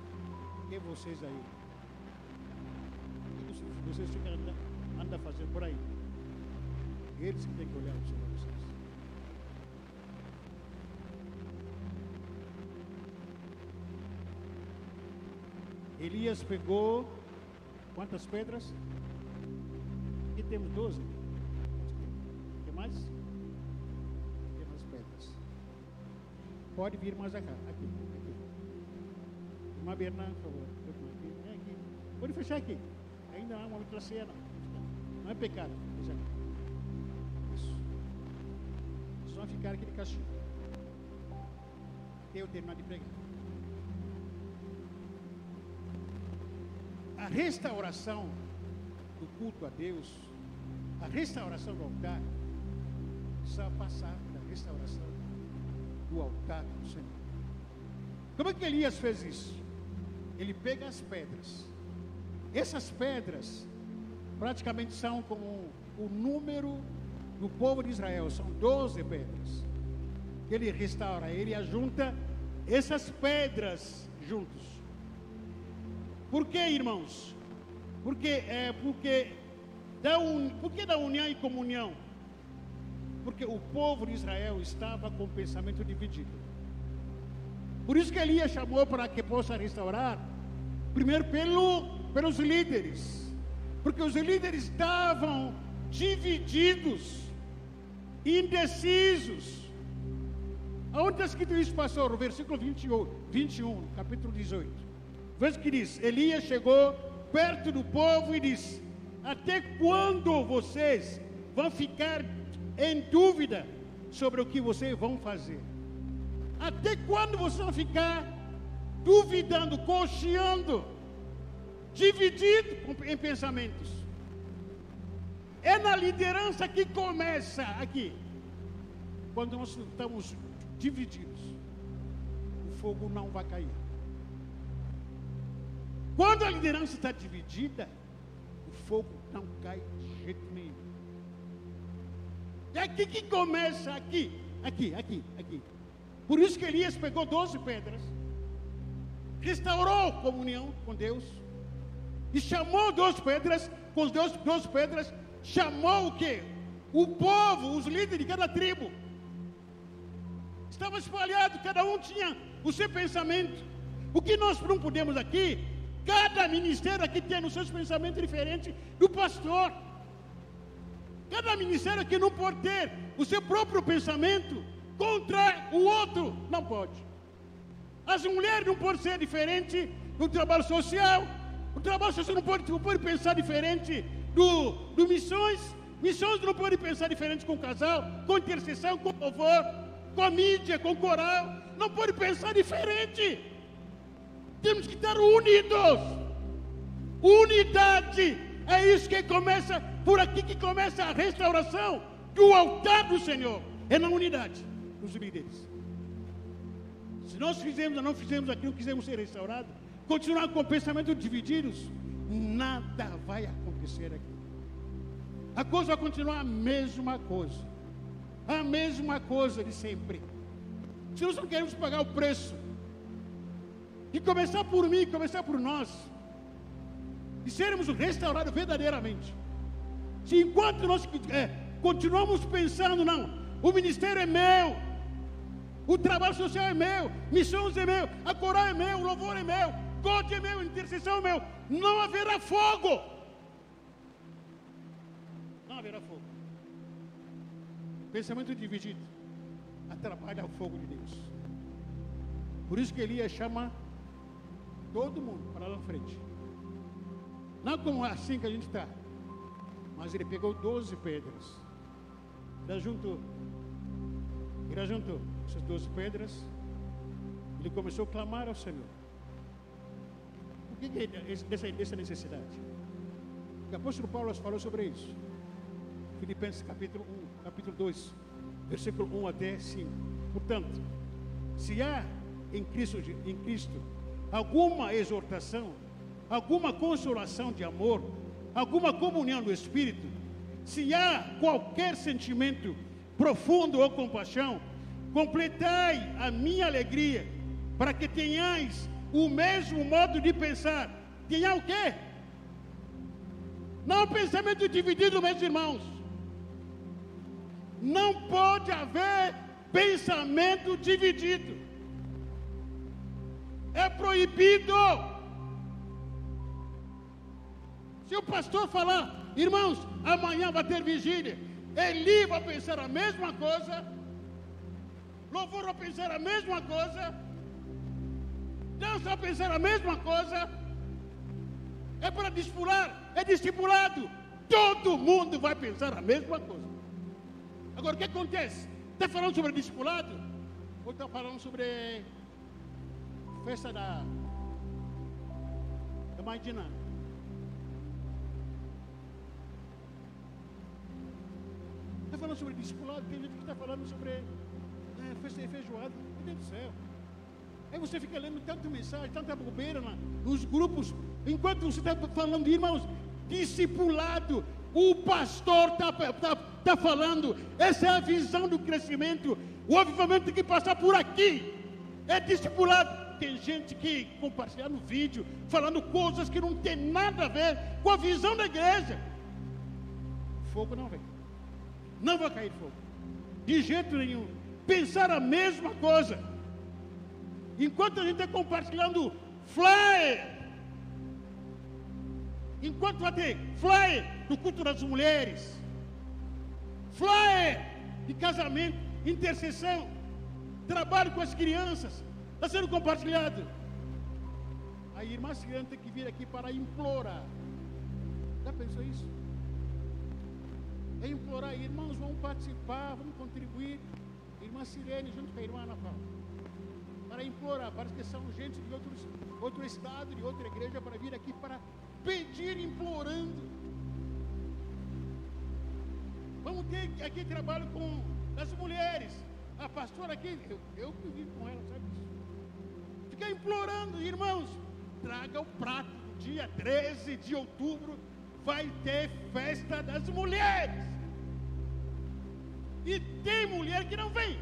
E vocês aí? O que vocês ficam andando fazendo por aí? Eles que têm que olhar sobre vocês. Elias pegou quantas pedras? Aqui temos 12. O que mais? Pode vir mais aqui. Irmã Bernardo, por favor. Vem aqui. Pode fechar aqui. Ainda há uma outra cena. Não é pecado. Isso. Vocês vão ficar aqui de castigo. Até eu terminar de pregar. A restauração do culto a Deus, a restauração do altar, precisa passar pela restauração do altar do Senhor. Como é que Elias fez isso? Ele pega as pedras. Essas pedras praticamente são como o número do povo de Israel. São 12 pedras. Ele restaura, ele ajunta essas pedras juntos. Por que, irmãos? Porque da união e comunhão? Porque o povo de Israel estava com o pensamento dividido. Por isso que Elias chamou para que possa restaurar, primeiro pelos líderes, porque os líderes estavam divididos, indecisos. Aonde está escrito isso, pastor? O versículo 21, capítulo 18. Veja o que diz: Elias chegou perto do povo e disse: até quando vocês vão ficar em dúvida sobre o que vocês vão fazer? Até quando vocês vão ficar duvidando, cocheando, dividido em pensamentos? É na liderança que começa aqui. Quando nós estamos divididos, o fogo não vai cair. Quando a liderança está dividida, o fogo não cai de jeito nenhum. É aqui que começa, aqui. Por isso que Elias pegou 12 pedras, restaurou a comunhão com Deus, e chamou 12 pedras, com as 12 pedras, chamou o quê? O povo, os líderes de cada tribo. Estava espalhado, cada um tinha o seu pensamento. O que nós não podemos aqui, cada ministério aqui tem os seus pensamentos diferentes do pastor. Cada ministério aqui não pode ter o seu próprio pensamento contra o outro. Não pode. As mulheres não podem ser diferentes no trabalho social. O trabalho social não pode pensar diferente do missões. Missões não podem pensar diferente com o casal, com intercessão, com louvor, com a mídia, com o coral. Não pode pensar diferente. Temos que estar unidos. Unidade É isso que começa, por aqui que começa a restauração do altar do Senhor. É na unidade dos líderes. Se nós fizermos ou não fizermos aquilo que quisemos ser restaurados, continuar com pensamentos divididos, nada vai acontecer aqui. A coisa vai continuar a mesma coisa. A mesma coisa de sempre. Se nós não queremos pagar o preço, e começar por mim, começar por nós, e sermos restaurados verdadeiramente. Se enquanto nós continuamos pensando, não, o ministério é meu, o trabalho social é meu, missões é meu, a coral é meu, o louvor é meu, God é meu, a intercessão é meu, não haverá fogo. Não haverá fogo. Pensamento dividido atrapalha o fogo de Deus. Por isso que Elias chama todo mundo para lá na frente. Não como assim que a gente está, mas ele pegou 12 pedras. Ele juntou essas 12 pedras. Ele começou a clamar ao Senhor. Por que dessa necessidade? O apóstolo Paulo falou sobre isso. Filipenses capítulo 2, versículo 1 até 5. Portanto, se há em Cristo alguma exortação, alguma consolação de amor, alguma comunhão do Espírito, se há qualquer sentimento profundo ou compaixão, completai a minha alegria, para que tenhais o mesmo modo de pensar. Tenha o quê? Não pensamento dividido, meus irmãos. Não pode haver pensamento dividido. É proibido. Se o pastor falar, irmãos, amanhã vai ter vigília, Eli vai pensar a mesma coisa, louvor vai pensar a mesma coisa, dança vai pensar a mesma coisa, é para discipular, é discipulado, todo mundo vai pensar a mesma coisa. Agora, o que acontece? Está falando sobre discipulado? Ou está falando sobre festa da Mãe de Ná? Está falando sobre discipulado, tem gente que está falando sobre festa de feijoada. Meu Deus do céu. Aí você fica lendo tanta mensagem, tanta bobeira nos grupos, enquanto você está falando de irmãos, discipulado. O pastor está falando, essa é a visão do crescimento. O avivamento tem que passar por aqui. É discipulado. Tem gente que compartilha no vídeo, falando coisas que não tem nada a ver com a visão da igreja. Fogo não vem. Não vai cair fogo. De jeito nenhum. Pensar a mesma coisa. Enquanto a gente está compartilhando flyer, enquanto vai ter flyer do culto das mulheres, flyer de casamento, intercessão, trabalho com as crianças, está sendo compartilhado. A irmã Cirene tem que vir aqui para implorar. Já pensou isso? É implorar, irmãos, vamos participar, vamos contribuir. Irmã Cirene junto com a irmã Ana Paula. Para implorar, parece que são gente de outro estado, de outra igreja, para vir aqui para pedir, implorando. Vamos ter aqui trabalho com as mulheres. A pastora aqui, eu vivo com ela, sabe isso? Fica implorando, irmãos, traga o prato. Dia 13 de outubro vai ter festa das mulheres. E tem mulher que não vem.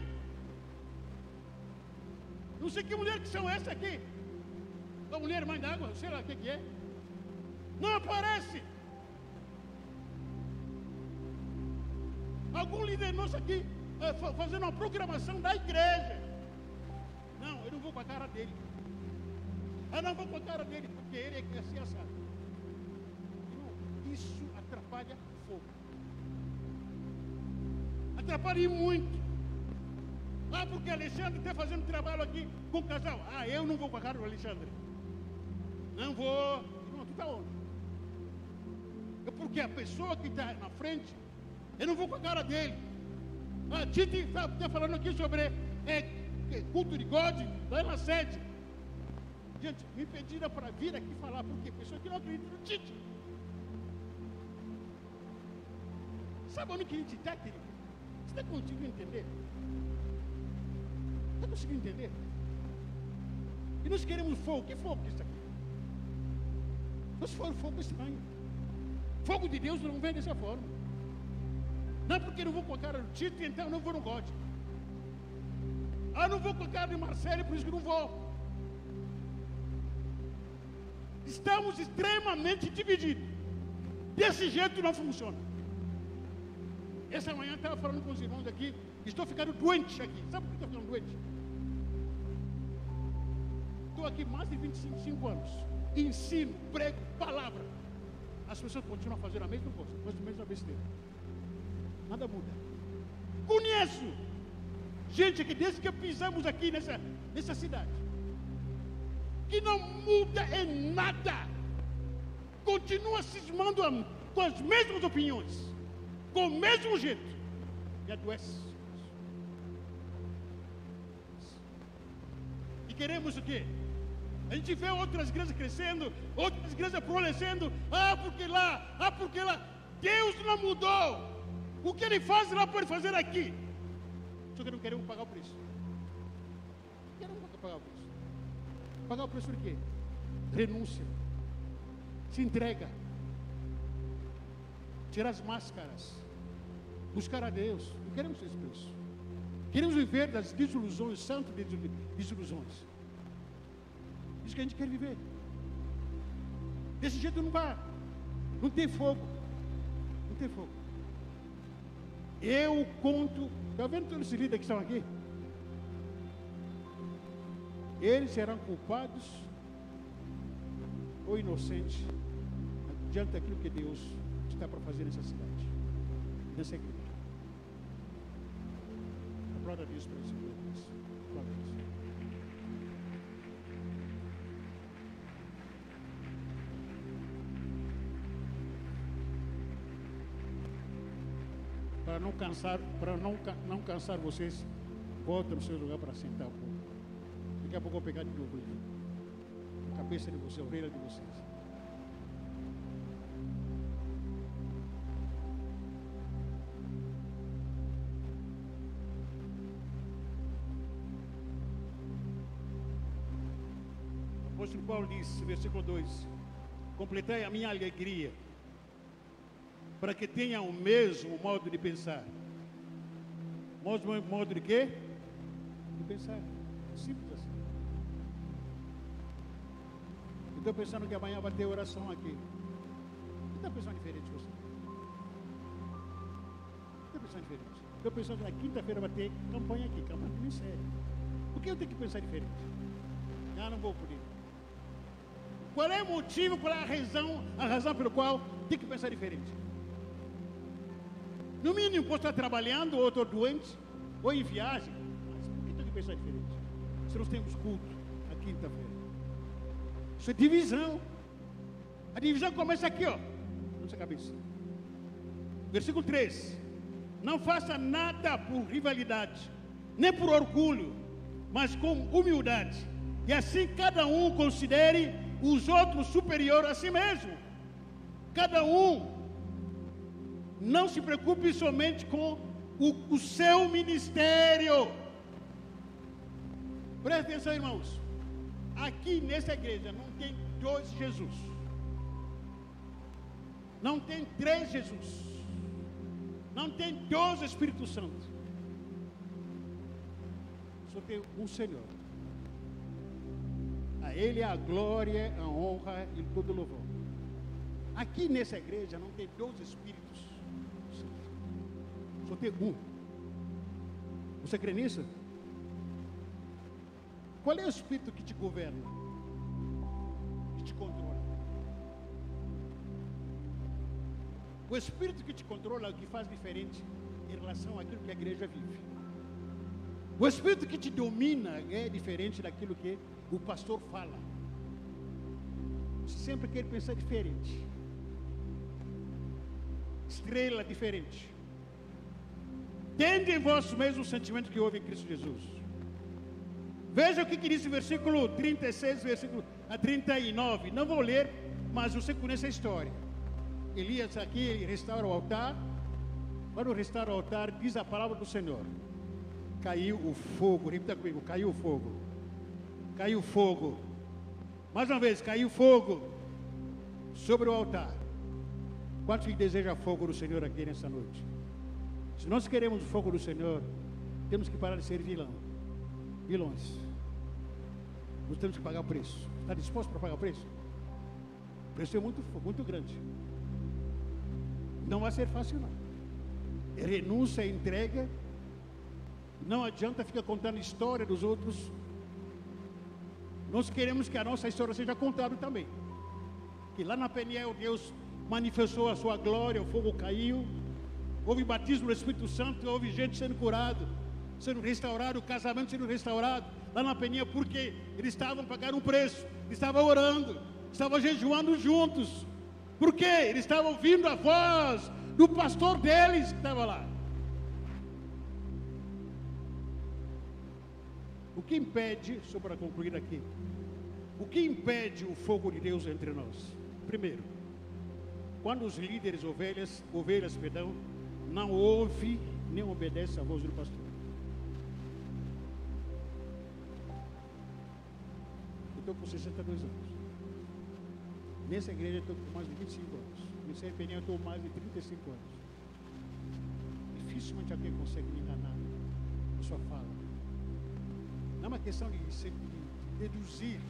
Não sei que mulher que são essas aqui. A mulher mãe d'água, sei lá o que é. Não aparece. Algum líder nosso aqui fazendo uma programação da igreja. Não, eu não vou com a cara dele. Eu não vou com a cara dele, porque ele é assim assado. Isso atrapalha o fogo. Atrapalha muito. Ah, porque Alexandre está fazendo trabalho aqui com o casal. Ah, eu não vou com a cara do Alexandre. Não vou. Não, tu está onde? É porque a pessoa que está na frente, eu não vou com a cara dele. A Titi está falando aqui sobre culto de God, lá na sede. Gente, me pediram para vir aqui falar, porque pessoa que não acredita no Titi. Sabe onde que a gente está, querido? Você está conseguindo entender? Está conseguindo entender? E nós queremos fogo. Que fogo que está aqui? Se for fogo estranho. Fogo de Deus não vem dessa forma. Não é porque eu não vou com a cara do Tito, então eu não vou no God. Não vou com a cara de Marcelo, por isso que não vou. Estamos extremamente divididos. Desse jeito não funciona. Essa manhã eu estava falando com os irmãos aqui. Estou ficando doente aqui. Sabe por que estou ficando doente? Estou aqui mais de 25 anos. Ensino, prego, palavra. As pessoas continuam a fazer a mesma coisa, a mesma besteira. Nada muda. Conheço gente que desde que pisamos aqui nessa cidade, que não muda em nada, continua cismando com as mesmas opiniões, com o mesmo jeito, e adoece. E queremos o quê? A gente vê outras igrejas crescendo, outras igrejas florescendo. Porque lá. Deus não mudou. O que Ele faz lá pode fazer aqui. Só que não queremos pagar o preço. Não queremos pagar o preço. Pagar o preço por quê? Renúncia. Se entrega. Tirar as máscaras. Buscar a Deus. Não queremos esse preço. Queremos viver das desilusões, santo de desilusões. Isso que a gente quer viver. Desse jeito não vai. Não tem fogo. Não tem fogo. Eu conto. Está vendo todos esses líderes que estão aqui? Eles serão culpados ou inocentes diante daquilo que Deus está para fazer nessa cidade, nessa igreja. Aplauda a Deus por isso. Aplauda a Deus. Para não cansar vocês, volta no seu lugar para sentar um pouco. Daqui a pouco eu vou pegar de novo a cabeça de vocês, a orelha de vocês. O apóstolo Paulo diz, versículo 2: completai a minha alegria, para que tenha o mesmo modo de pensar. Modo de quê? De pensar. Simples assim. Estou pensando que amanhã vai ter oração aqui. Você está pensando diferente você? Está pensando diferente? Estou pensando que na quinta-feira vai ter campanha aqui, campanha de ministério. Por que eu tenho que pensar diferente? Não vou poder. Qual é o motivo, qual é a razão pelo qual tem que pensar diferente? No mínimo, posso estar trabalhando, ou estou doente, ou em viagem. Mas por que tem que pensar diferente? Se nós temos culto na quinta-feira. Isso é divisão. A divisão começa aqui, ó, na nossa cabeça. Versículo 3. Não faça nada por rivalidade, nem por orgulho, mas com humildade. E assim cada um considere os outros superior a si mesmo. Cada um não se preocupe somente com o seu ministério. Presta atenção, irmãos. Aqui nessa igreja não tem 2 Jesus. Não tem 3 Jesus. Não tem 2 Espíritos Santos. Só tem um Senhor. A Ele a glória, a honra e todo louvor. Aqui nessa igreja não tem 2 Espíritos. Só tem um. Você crê nisso? Qual é o espírito que te governa? Que te controla? O espírito que te controla é o que faz diferente em relação àquilo que a igreja vive. O espírito que te domina é diferente daquilo que o pastor fala. Você sempre quer pensar diferente. Estrela diferente. Tende em vós mesmo o sentimento que houve em Cristo Jesus. Veja o que diz o versículo 36, versículo 39. Não vou ler, mas você conhece a história. Elias aqui, ele restaura o altar. Quando restaura o altar, diz a palavra do Senhor: caiu o fogo. Repita comigo: caiu o fogo. Caiu o fogo. Mais uma vez: caiu o fogo sobre o altar. Quantos que desejam fogo do Senhor aqui nessa noite? Se nós queremos o fogo do Senhor, temos que parar de ser vilões. Nós temos que pagar o preço. Está disposto para pagar o preço? O preço é muito grande. Não vai ser fácil, não. É renúncia, é entrega. Não adianta ficar contando a história dos outros. Nós queremos que a nossa história seja contada também. Que lá na Peniel Deus manifestou a sua glória, o fogo caiu, houve batismo do Espírito Santo, houve gente sendo curado, sendo restaurado, o casamento sendo restaurado lá na Peniel, porque eles estavam pagando um preço, eles estavam orando, estavam jejuando juntos. Por quê? Eles estavam ouvindo a voz do pastor deles que estava lá. O que impede, só para concluir aqui, o que impede o fogo de Deus entre nós? Primeiro, quando os líderes, ovelhas, não ouvem nem obedecem à voz do pastor. Eu estou com 62 anos. Nessa igreja eu estou com mais de 25 anos. Nessa EPN eu estou com mais de 35 anos. Dificilmente alguém consegue me enganar com sua fala. Não é uma questão de deduzir,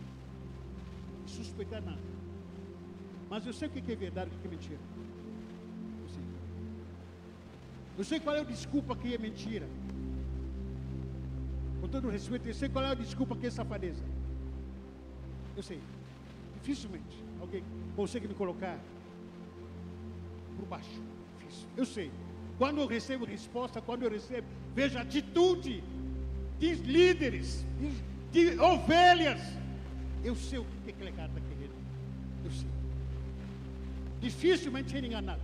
de suspeitar nada. Mas eu sei o que é verdade e o que é mentira. Eu sei qual é a desculpa que é mentira. Com todo o respeito, eu sei qual é a desculpa que é safadeza. Eu sei. Dificilmente alguém consegue me colocar por baixo. Difícil. Eu sei. Quando eu recebo resposta, quando eu recebo, vejo a atitude de líderes, de ovelhas, eu sei o que aquele cara está querendo. Eu sei. Dificilmente ser enganado.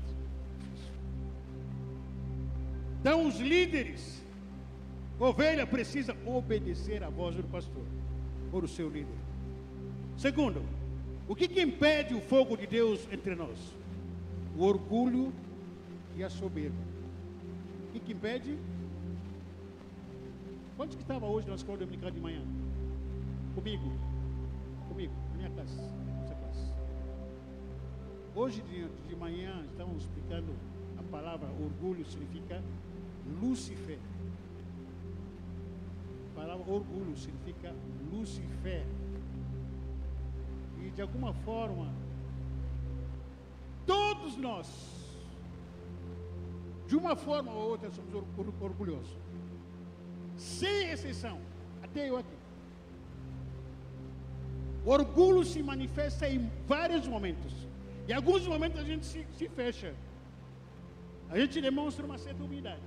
Então os líderes, ovelha precisa obedecer à voz do pastor ou do seu líder. Segundo, o que impede o fogo de Deus entre nós? O orgulho e a soberba. O que impede? Quantos que estavam hoje na escola dominical de manhã? Comigo, na minha classe, nessa classe. Hoje de manhã estamos explicando a palavra orgulho, significa Lúcifer. A palavra orgulho significa Lúcifer. E de alguma forma, todos nós, de uma forma ou outra, somos orgulhosos. Sem exceção, até eu aqui. O orgulho se manifesta em vários momentos. Em alguns momentos a gente se fecha. A gente demonstra uma certa humildade.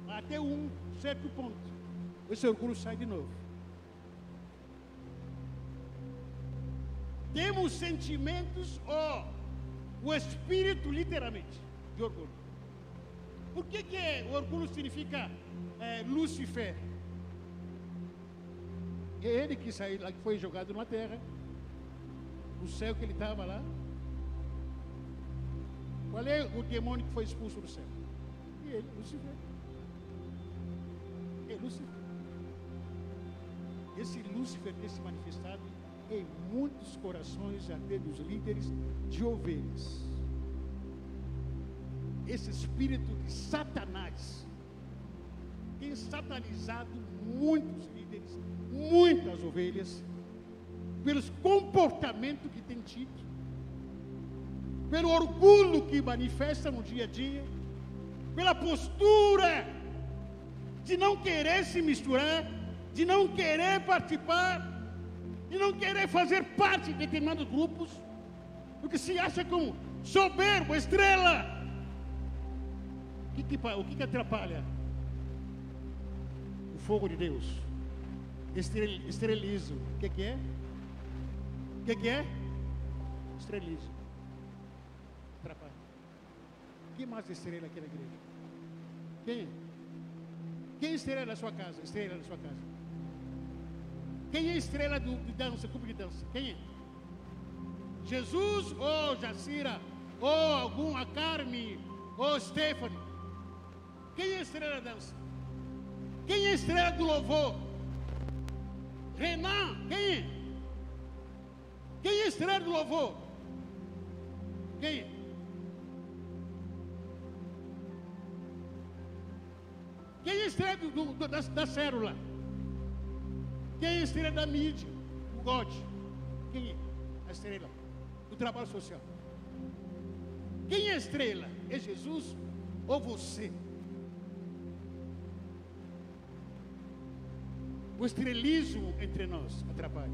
Até um certo ponto. Esse orgulho sai de novo. Temos sentimentos, o espírito literalmente, de orgulho. Por que o orgulho significa Lúcifer? É ele que saiu lá, que foi jogado na terra. O céu que ele estava lá. Qual é o demônio que foi expulso do céu? E ele, Lúcifer. É Lúcifer. Esse Lúcifer tem se manifestado em muitos corações, até dos líderes de ovelhas. Esse espírito de Satanás tem satanizado muitos líderes, muitas ovelhas, pelos comportamentos que tem tido, pelo orgulho que manifesta no dia a dia, pela postura de não querer se misturar, de não querer participar, de não querer fazer parte de determinados grupos, porque se acha como soberbo, estrela. O que atrapalha o fogo de Deus? Estrelizo. O que é? O que é? Estrelizo. Atrapalha. Quem mais é estrela aqui na igreja? Quem? Quem é estrela da sua casa? Estrela da sua casa. Quem é estrela de dança, clube de dança? Quem é? Jesus ou Jacira? Ou a Carme? Ou Stephanie? Quem é a estrela da dança? Quem é a estrela do louvor? Renan, quem é? Quem é a estrela do louvor? Quem é? Quem é a estrela da célula? Quem é a estrela da mídia? O God. Quem é a estrela do trabalho social? Quem é a estrela? É Jesus ou você? O estrelismo entre nós atrapalha.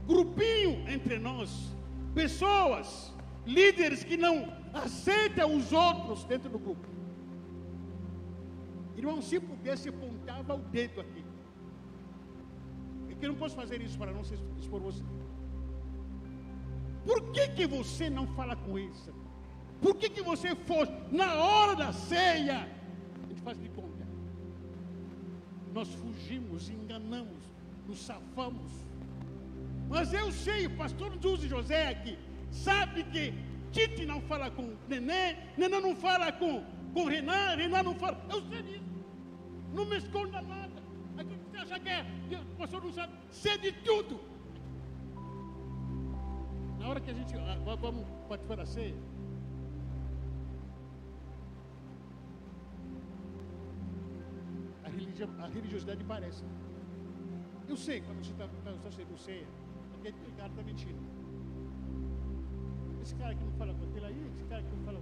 Grupinho entre nós. Pessoas, líderes que não aceitam os outros dentro do grupo. Irmão, se pudesse, apontava o dedo aqui. É que eu não posso fazer isso para não se expor você. Por que você não fala com isso? Por que você foge? Na hora da ceia, a gente faz de conta. Nós fugimos, enganamos, nos safamos. Mas eu sei, o pastor José José aqui, sabe que Tite não fala com Nenê, Nenê não fala com Renan, Renan não fala. Eu sei disso. Não me esconda nada. Aqui você acha que o pastor não sabe? Sei de tudo. Na hora que a gente vamos participar da ceia, a religiosidade parece. Eu sei quando você está sendo ceia, aquele cara está mentindo. Esse cara que não fala com aquele aí, esse cara que não fala.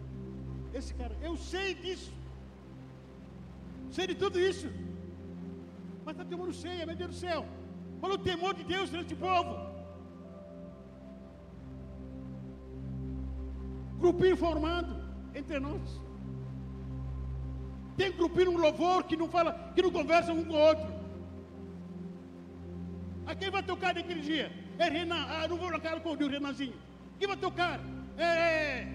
Esse cara, eu sei disso. Sei de tudo isso. Mas está tomando ceia, meu Deus do céu. Olha o temor de Deus nesse povo. Grupinho formado entre nós. Tem grupinho no louvor que não fala, que não conversa um com o outro. A quem vai tocar naquele dia? É Renan. Ah, não vou na cara com o Renanzinho. Quem vai tocar? É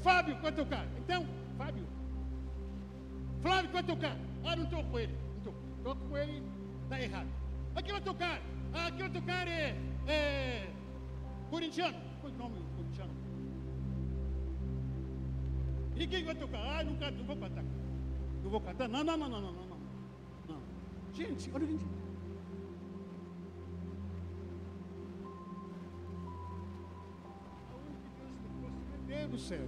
Fábio que vai tocar. Então, Fábio. Flávio que vai tocar. Ah, não estou com ele. Não toco com ele, está errado. A quem vai tocar? Ah, quem vai tocar é corintiano. Qual é o nome do corintiano? E quem vai tocar? Ah, não vou cantar. Não vou cantar? Não. Gente, olha, gente. Meu Deus do céu.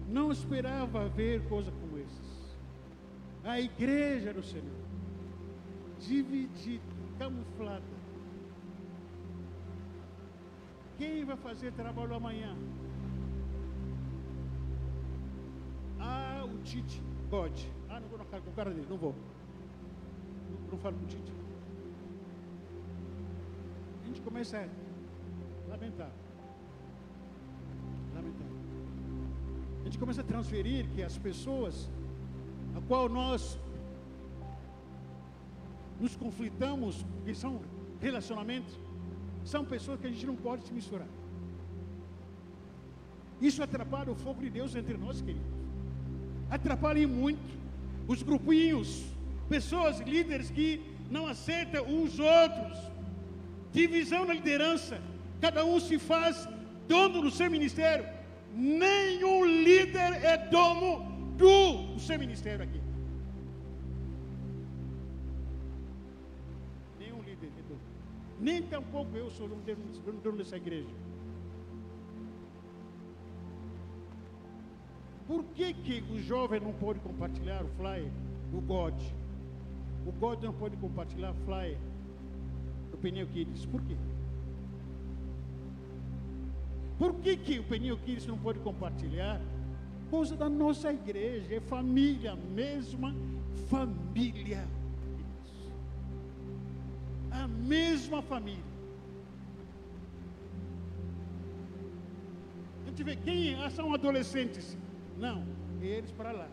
Não esperava ver coisas como essas. A igreja do Senhor, dividida, camuflada. Quem vai fazer trabalho amanhã? Ah, o Tite, pode. Ah, não vou na cara com o cara dele, não vou. Não falo com o Tite. A gente começa a lamentar. A gente começa a transferir que as pessoas a qual nós nos conflitamos, que são relacionamentos, são pessoas que a gente não pode se misturar. Isso atrapalha o fogo de Deus entre nós, queridos. Atrapalha e muito os grupinhos, pessoas, líderes que não aceitam uns outros, divisão na liderança, cada um se faz dono do seu ministério. Nenhum líder é dono do seu ministério aqui. Nenhum líder é dono. Nem tampouco eu sou dono dessa igreja. Por que o jovem não pode compartilhar o flyer do God? O God não pode compartilhar o flyer do Peniel Kids. Por quê? Por que o Peniel Kids não pode compartilhar? Coisa da nossa igreja, é família, mesma família. A mesma família. A gente vê quem são adolescentes. Não, eles para lá.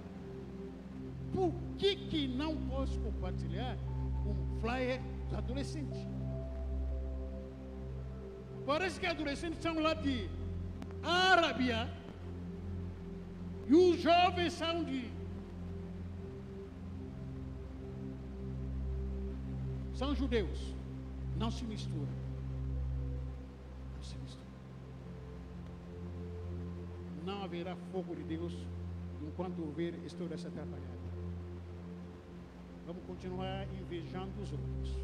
Por que não posso compartilhar um flyer dos adolescentes? Parece que adolescentes são lá de Arábia e os jovens são são judeus. Não se mistura. Não se mistura. não haverá fogo de Deus enquanto houver história essa atrapalhada. Vamos continuar invejando os outros,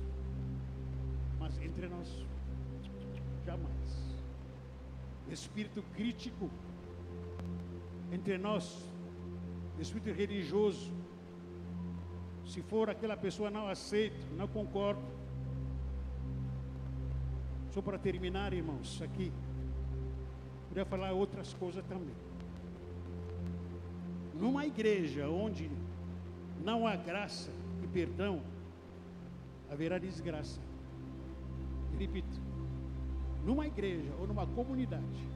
mas entre nós, jamais. Espírito crítico entre nós, espírito religioso. Se for aquela pessoa não aceita, não concordo. Só para terminar, irmãos, aqui, poderia falar outras coisas também. Numa igreja onde não há graça e perdão, haverá desgraça. E repito, numa igreja ou numa comunidade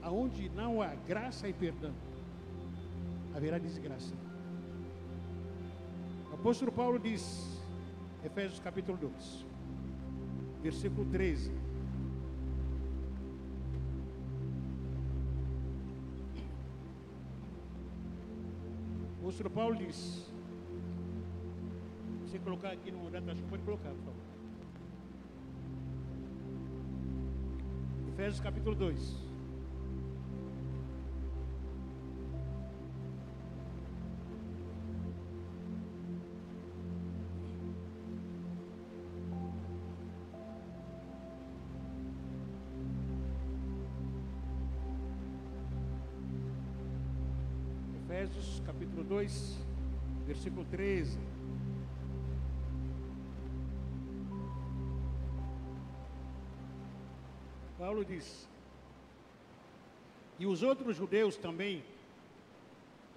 aonde não há graça e perdão, haverá desgraça. O apóstolo Paulo diz, Efésios capítulo 2, versículo 13. O apóstolo Paulo diz, você colocar aqui no data, acho que pode colocar, por favor. Efésios capítulo 2. Efésios capítulo 2, versículo 13. Paulo diz: e os outros judeus também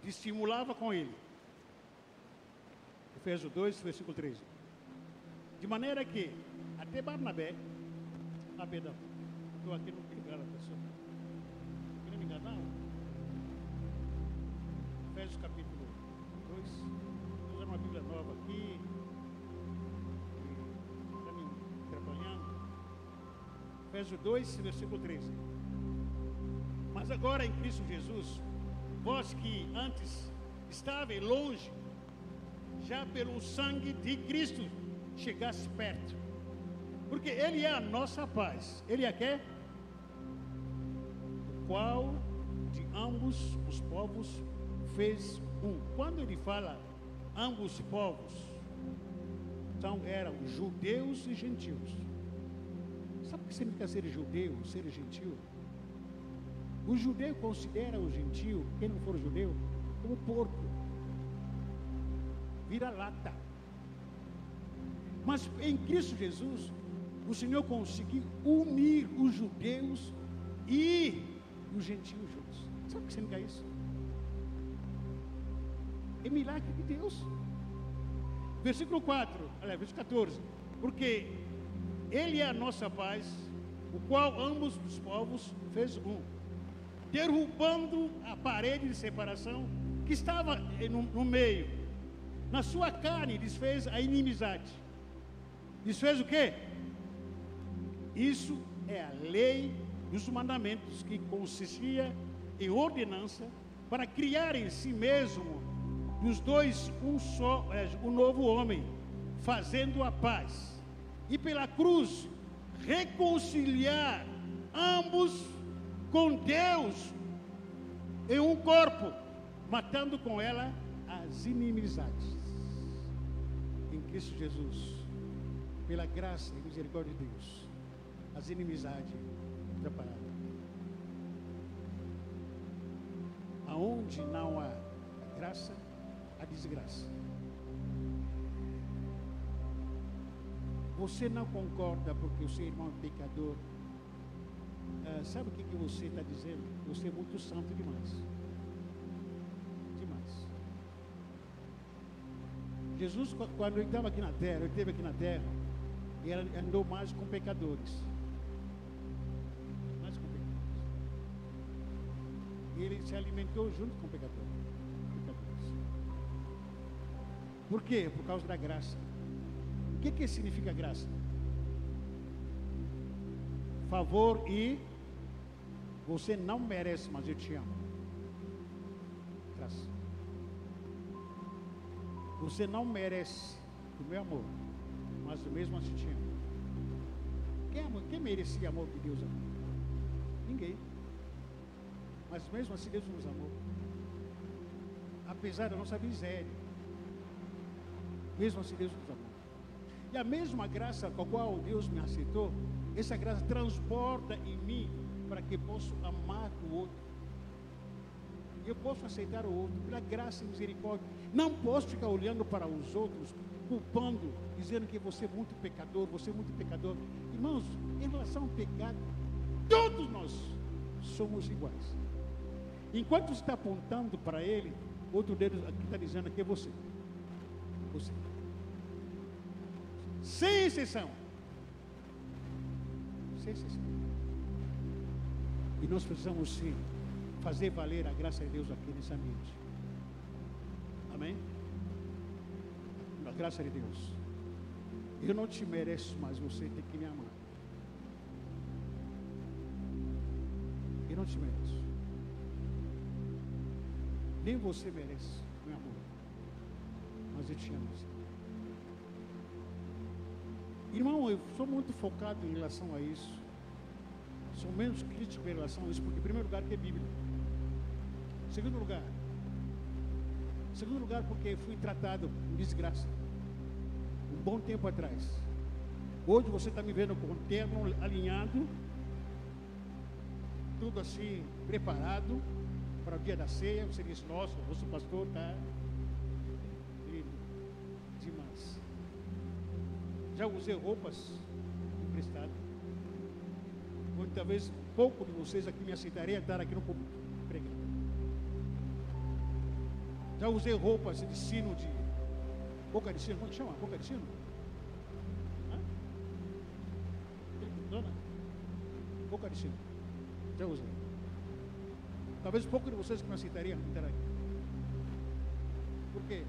dissimulavam com ele. Efésios 2, versículo 13. De maneira que até Barnabé, perdão, estou aqui no lugar da pessoa, não queria me enganar. Efésios capítulo 2, vou usar uma Bíblia nova aqui, está me atrapalhando. Efésios 2, versículo 13. Mas agora em Cristo Jesus, vós que antes estavais longe, já pelo sangue de Cristo chegasse perto, porque Ele é a nossa paz. Ele é quê? O qual de ambos os povos fez um. Quando ele fala ambos os povos, então eram judeus e gentios. Sabe o que significa ser judeu, ser gentil? O judeu considera o gentio, quem não for judeu, como porco, vira lata. Mas em Cristo Jesus, o Senhor conseguiu unir os judeus e os gentios juntos. Sabe o que significa isso? É milagre de Deus. Versículo 4, versículo 14. Porque Ele é a nossa paz, o qual ambos os povos fez um, derrubando a parede de separação que estava no meio. Na sua carne desfez a inimizade. Desfez o quê? Isso é a lei dos mandamentos, que consistia em ordenança para criar em si mesmo dos dois um só, um novo homem, fazendo a paz, e pela cruz reconciliar ambos com Deus em um corpo, matando com ela as inimizades. Em Cristo Jesus, pela graça e misericórdia de Deus, as inimizades preparadas. Aonde não há graça, há desgraça. Você não concorda porque o seu irmão é pecador. Sabe o que você está dizendo? Você é muito santo demais. Demais. Jesus, quando ele estava aqui na terra, ele esteve aqui na terra, e ele andou mais com pecadores. Mais com pecadores. E ele se alimentou junto com pecadores. Por quê? Por causa da graça. O que significa graça? Favor e você não merece, mas eu te amo. Graça. Você não merece o meu amor, mas mesmo assim te amo. Quem merecia amor de Deus? Ninguém. Mas mesmo assim Deus nos amou. Apesar da nossa miséria, mesmo assim Deus nos amou. E a mesma graça com a qual Deus me aceitou, essa graça transborda em mim para que possa amar o outro. Eu posso aceitar o outro pela graça e misericórdia. Não posso ficar olhando para os outros, culpando, dizendo que você é muito pecador, você é muito pecador. Irmãos, em relação ao pecado, todos nós somos iguais. Enquanto você está apontando para ele, outro deles aqui está dizendo que é você. Você. Sem exceção. Sem exceção. E nós precisamos sim fazer valer a graça de Deus aqui nesse ambiente. Amém? A graça de Deus. Eu não te mereço, mas você tem que me amar. Eu não te mereço. Nem você merece, meu amor. Mas eu te amo. Irmão, eu sou muito focado em relação a isso. Sou menos crítico em relação a isso, porque em primeiro lugar que é Bíblia. Segundo lugar porque fui tratado em desgraça um bom tempo atrás. Hoje você está me vendo com o terno alinhado, tudo assim preparado para o dia da ceia. Você diz: nossa, o pastor está lindo demais. Já usei roupas emprestadas. Onde talvez pouco de vocês aqui me aceitariam estar aqui no público pregando. Já usei roupas de sino, de boca de sino. Como que chama? Boca de sino? Hã? Dona? Boca de sino. Já usei. Talvez pouco de vocês que me aceitariam estar aqui. Porque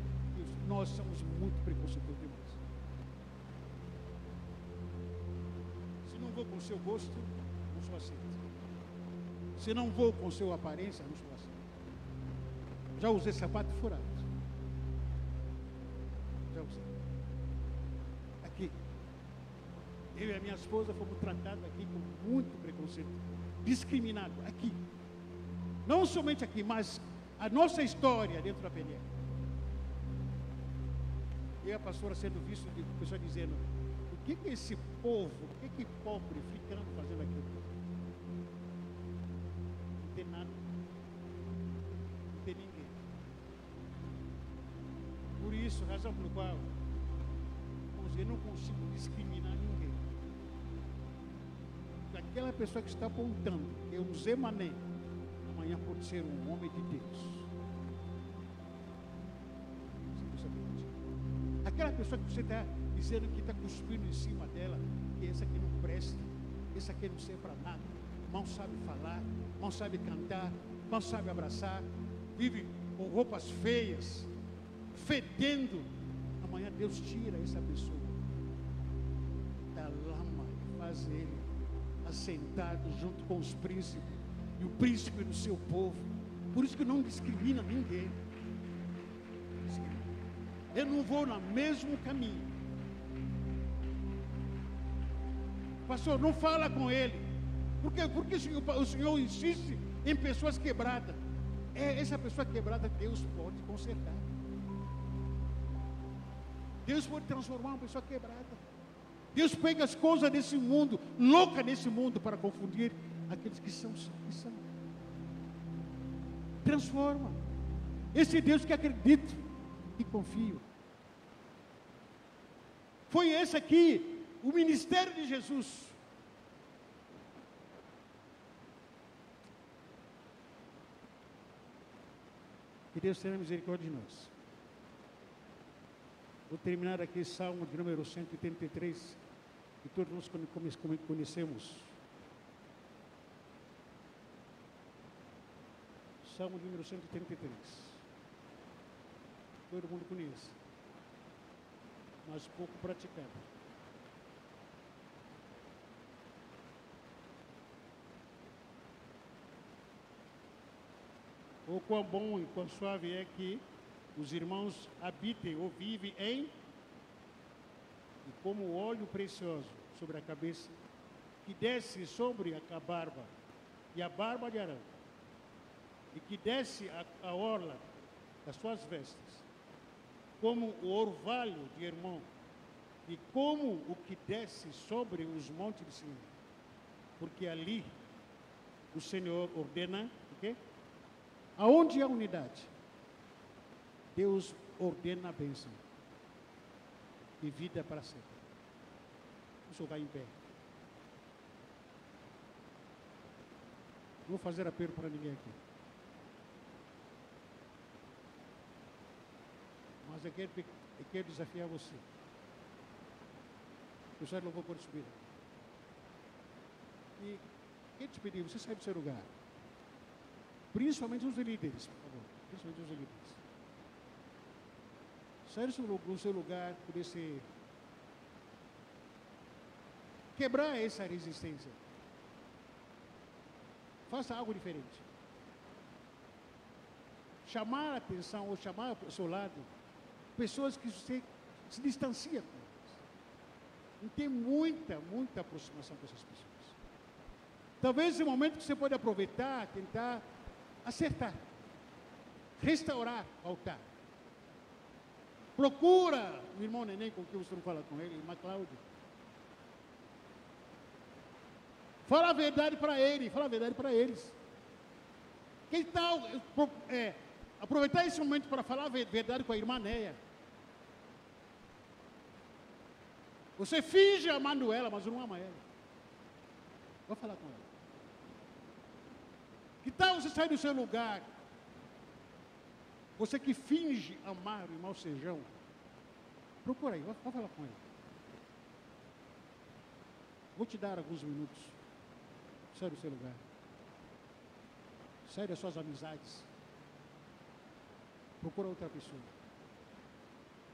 nós somos muito preconceituosos demais. Se não vou com o seu gosto, não sou aceito. Se não vou com a sua aparência, não sou aceito. Já usei sapato furado. Já usei. Aqui. Eu e a minha esposa fomos tratados aqui com muito preconceito. Discriminado. Aqui. Não somente aqui, mas a nossa história dentro da PNL. E a pastora sendo visto de pessoa dizendo: o que é esse povo, o que pobre africano fazendo aqui? Não tem nada. Não tem ninguém. Por isso, razão pela qual eu não consigo discriminar ninguém. Porque aquela pessoa que está apontando que eu Zé Mané, amanhã pode ser um homem de Deus. Aquela pessoa que você está dizendo que está cuspindo em cima dela, que essa aqui não presta, essa aqui não serve para nada, mal sabe falar, mal sabe cantar, mal sabe abraçar, vive com roupas feias, fedendo. Amanhã Deus tira essa pessoa da lama e faz ele assentado junto com os príncipes e o príncipe do seu povo. Por isso que não discrimina ninguém. Eu não vou no mesmo caminho. Pastor, não fala com ele. Porque o Senhor insiste em pessoas quebradas. Essa pessoa quebrada Deus pode consertar. Deus pode transformar uma pessoa quebrada. Deus pega as coisas desse mundo, louca nesse mundo, para confundir aqueles que são. Transforma. Esse Deus que acredito e confio. Foi esse aqui o ministério de Jesus. Que Deus tenha misericórdia de nós. Vou terminar aqui Salmo de número 183, que todos nós conhecemos. Salmo de número 183. Todo mundo conhece, mas pouco praticado. O quão bom e quão suave é que os irmãos habitem ou vivem em, e como óleo precioso sobre a cabeça, que desce sobre a barba, e a barba de Arão, e que desce a orla das suas vestes, como o orvalho de Hermon, e como o que desce sobre os montes de Sião, porque ali o Senhor ordena o quê? Aonde há unidade, Deus ordena a bênção e vida para sempre. O senhor vai em pé. Não vou fazer apelo para ninguém aqui. Mas eu quero desafiar você. O senhor louvou por subir. E quero te pedir, você sai do seu lugar. Principalmente os líderes, por favor. Principalmente os líderes. Sai do seu lugar, poder ser... quebrar essa resistência. Faça algo diferente. Chamar a atenção ou chamar ao seu lado pessoas que você se distancia com elas. Não tem muita aproximação com essas pessoas. Talvez esse momento que você pode aproveitar, tentar acertar, restaurar o altar. Procura o irmão Neném com quem você não fala com ele, irmã Cláudia. Fala a verdade para ele, fala a verdade para eles. Que tal aproveitar esse momento para falar a verdade com a irmã Neia? Você finge amando ela, mas não ama ela. Vou falar com ela. Que tal você sair do seu lugar? Você que finge amar o irmão Sejão, procura aí, vai falar com ele. Vou te dar alguns minutos. Sai do seu lugar. Sai das suas amizades. Procura outra pessoa.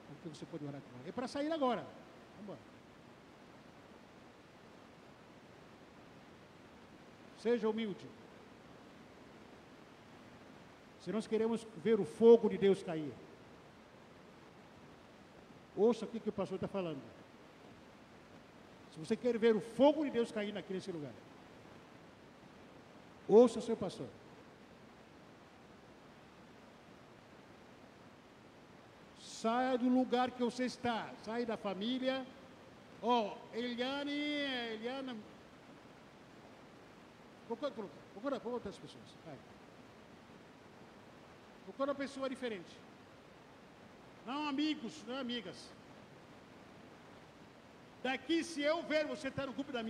Porque você pode orar com ela. É para sair agora. Vamos embora. Seja humilde. Se nós queremos ver o fogo de Deus cair, ouça o que o pastor está falando. Se você quer ver o fogo de Deus cair nesse lugar, ouça o seu pastor. Saia do lugar que você está, saia da família. Eliana, procura outras pessoas. Vai. Procura uma pessoa diferente. Não amigos, não amigas. Daqui, se eu ver você estar no grupo da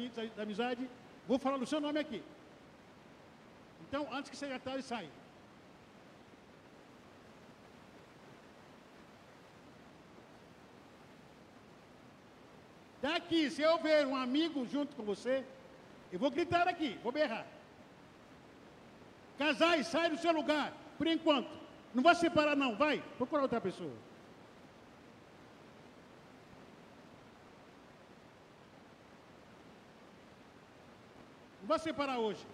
amizade, vou falar o seu nome aqui. Então, antes que seja tarde, sai. Daqui, se eu ver um amigo junto com você, eu vou gritar aqui, vou berrar. Casais, sai do seu lugar, por enquanto. Não vai separar não, vai, procura outra pessoa. Não vai separar hoje.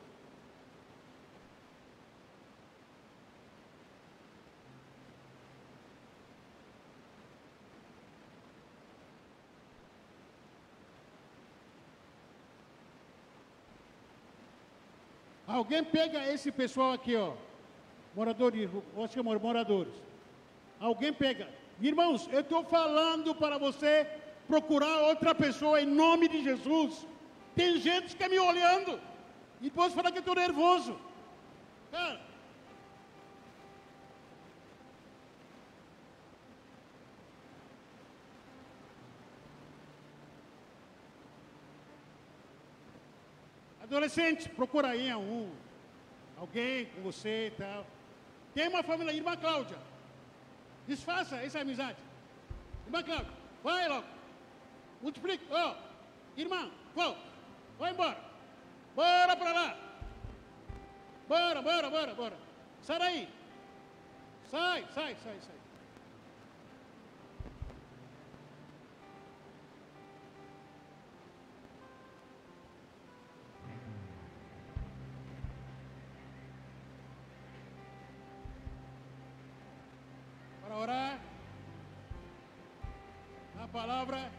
Alguém pega esse pessoal aqui, ó. Moradores, acho que é moradores. Alguém pega. Irmãos, eu estou falando para você procurar outra pessoa em nome de Jesus. Tem gente que está me olhando e depois fala que eu estou nervoso. Cara. Adolescente, procura aí alguém com você e tal. Tem uma família, irmã Cláudia. Desfaça essa amizade. Irmã Cláudia, vai logo. Multiplica. Irmã, vai embora. Bora para lá. Bora. Sai daí. Sai. Para orar, a palavra.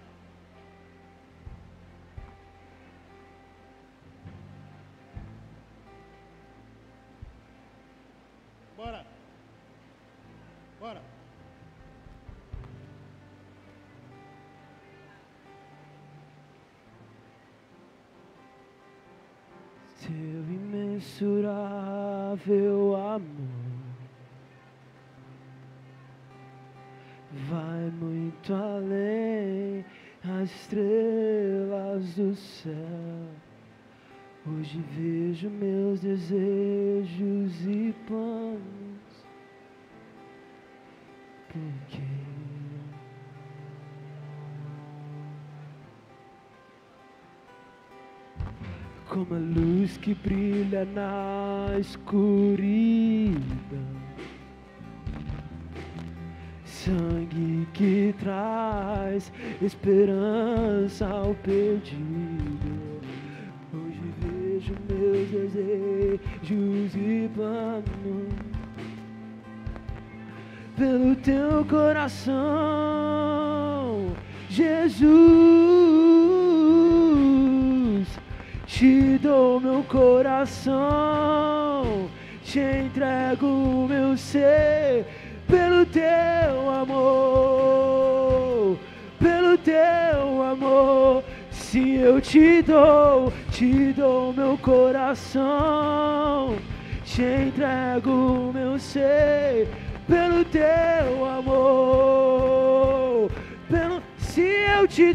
Teu imensurável amor vai muito além as estrelas do céu. Hoje vejo meus desejos e planos, porque como a luz que brilha na escuridão, sangue que traz esperança ao perdido. Hoje vejo meus desejos e planos pelo teu coração, Jesus. Te dou meu coração, te entrego o meu ser, pelo teu amor, pelo teu amor. Se eu te dou meu coração, te entrego o meu ser, pelo teu amor. Se eu te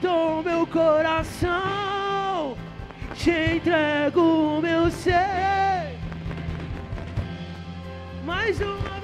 dou meu coração, te entrego o meu ser. Mais uma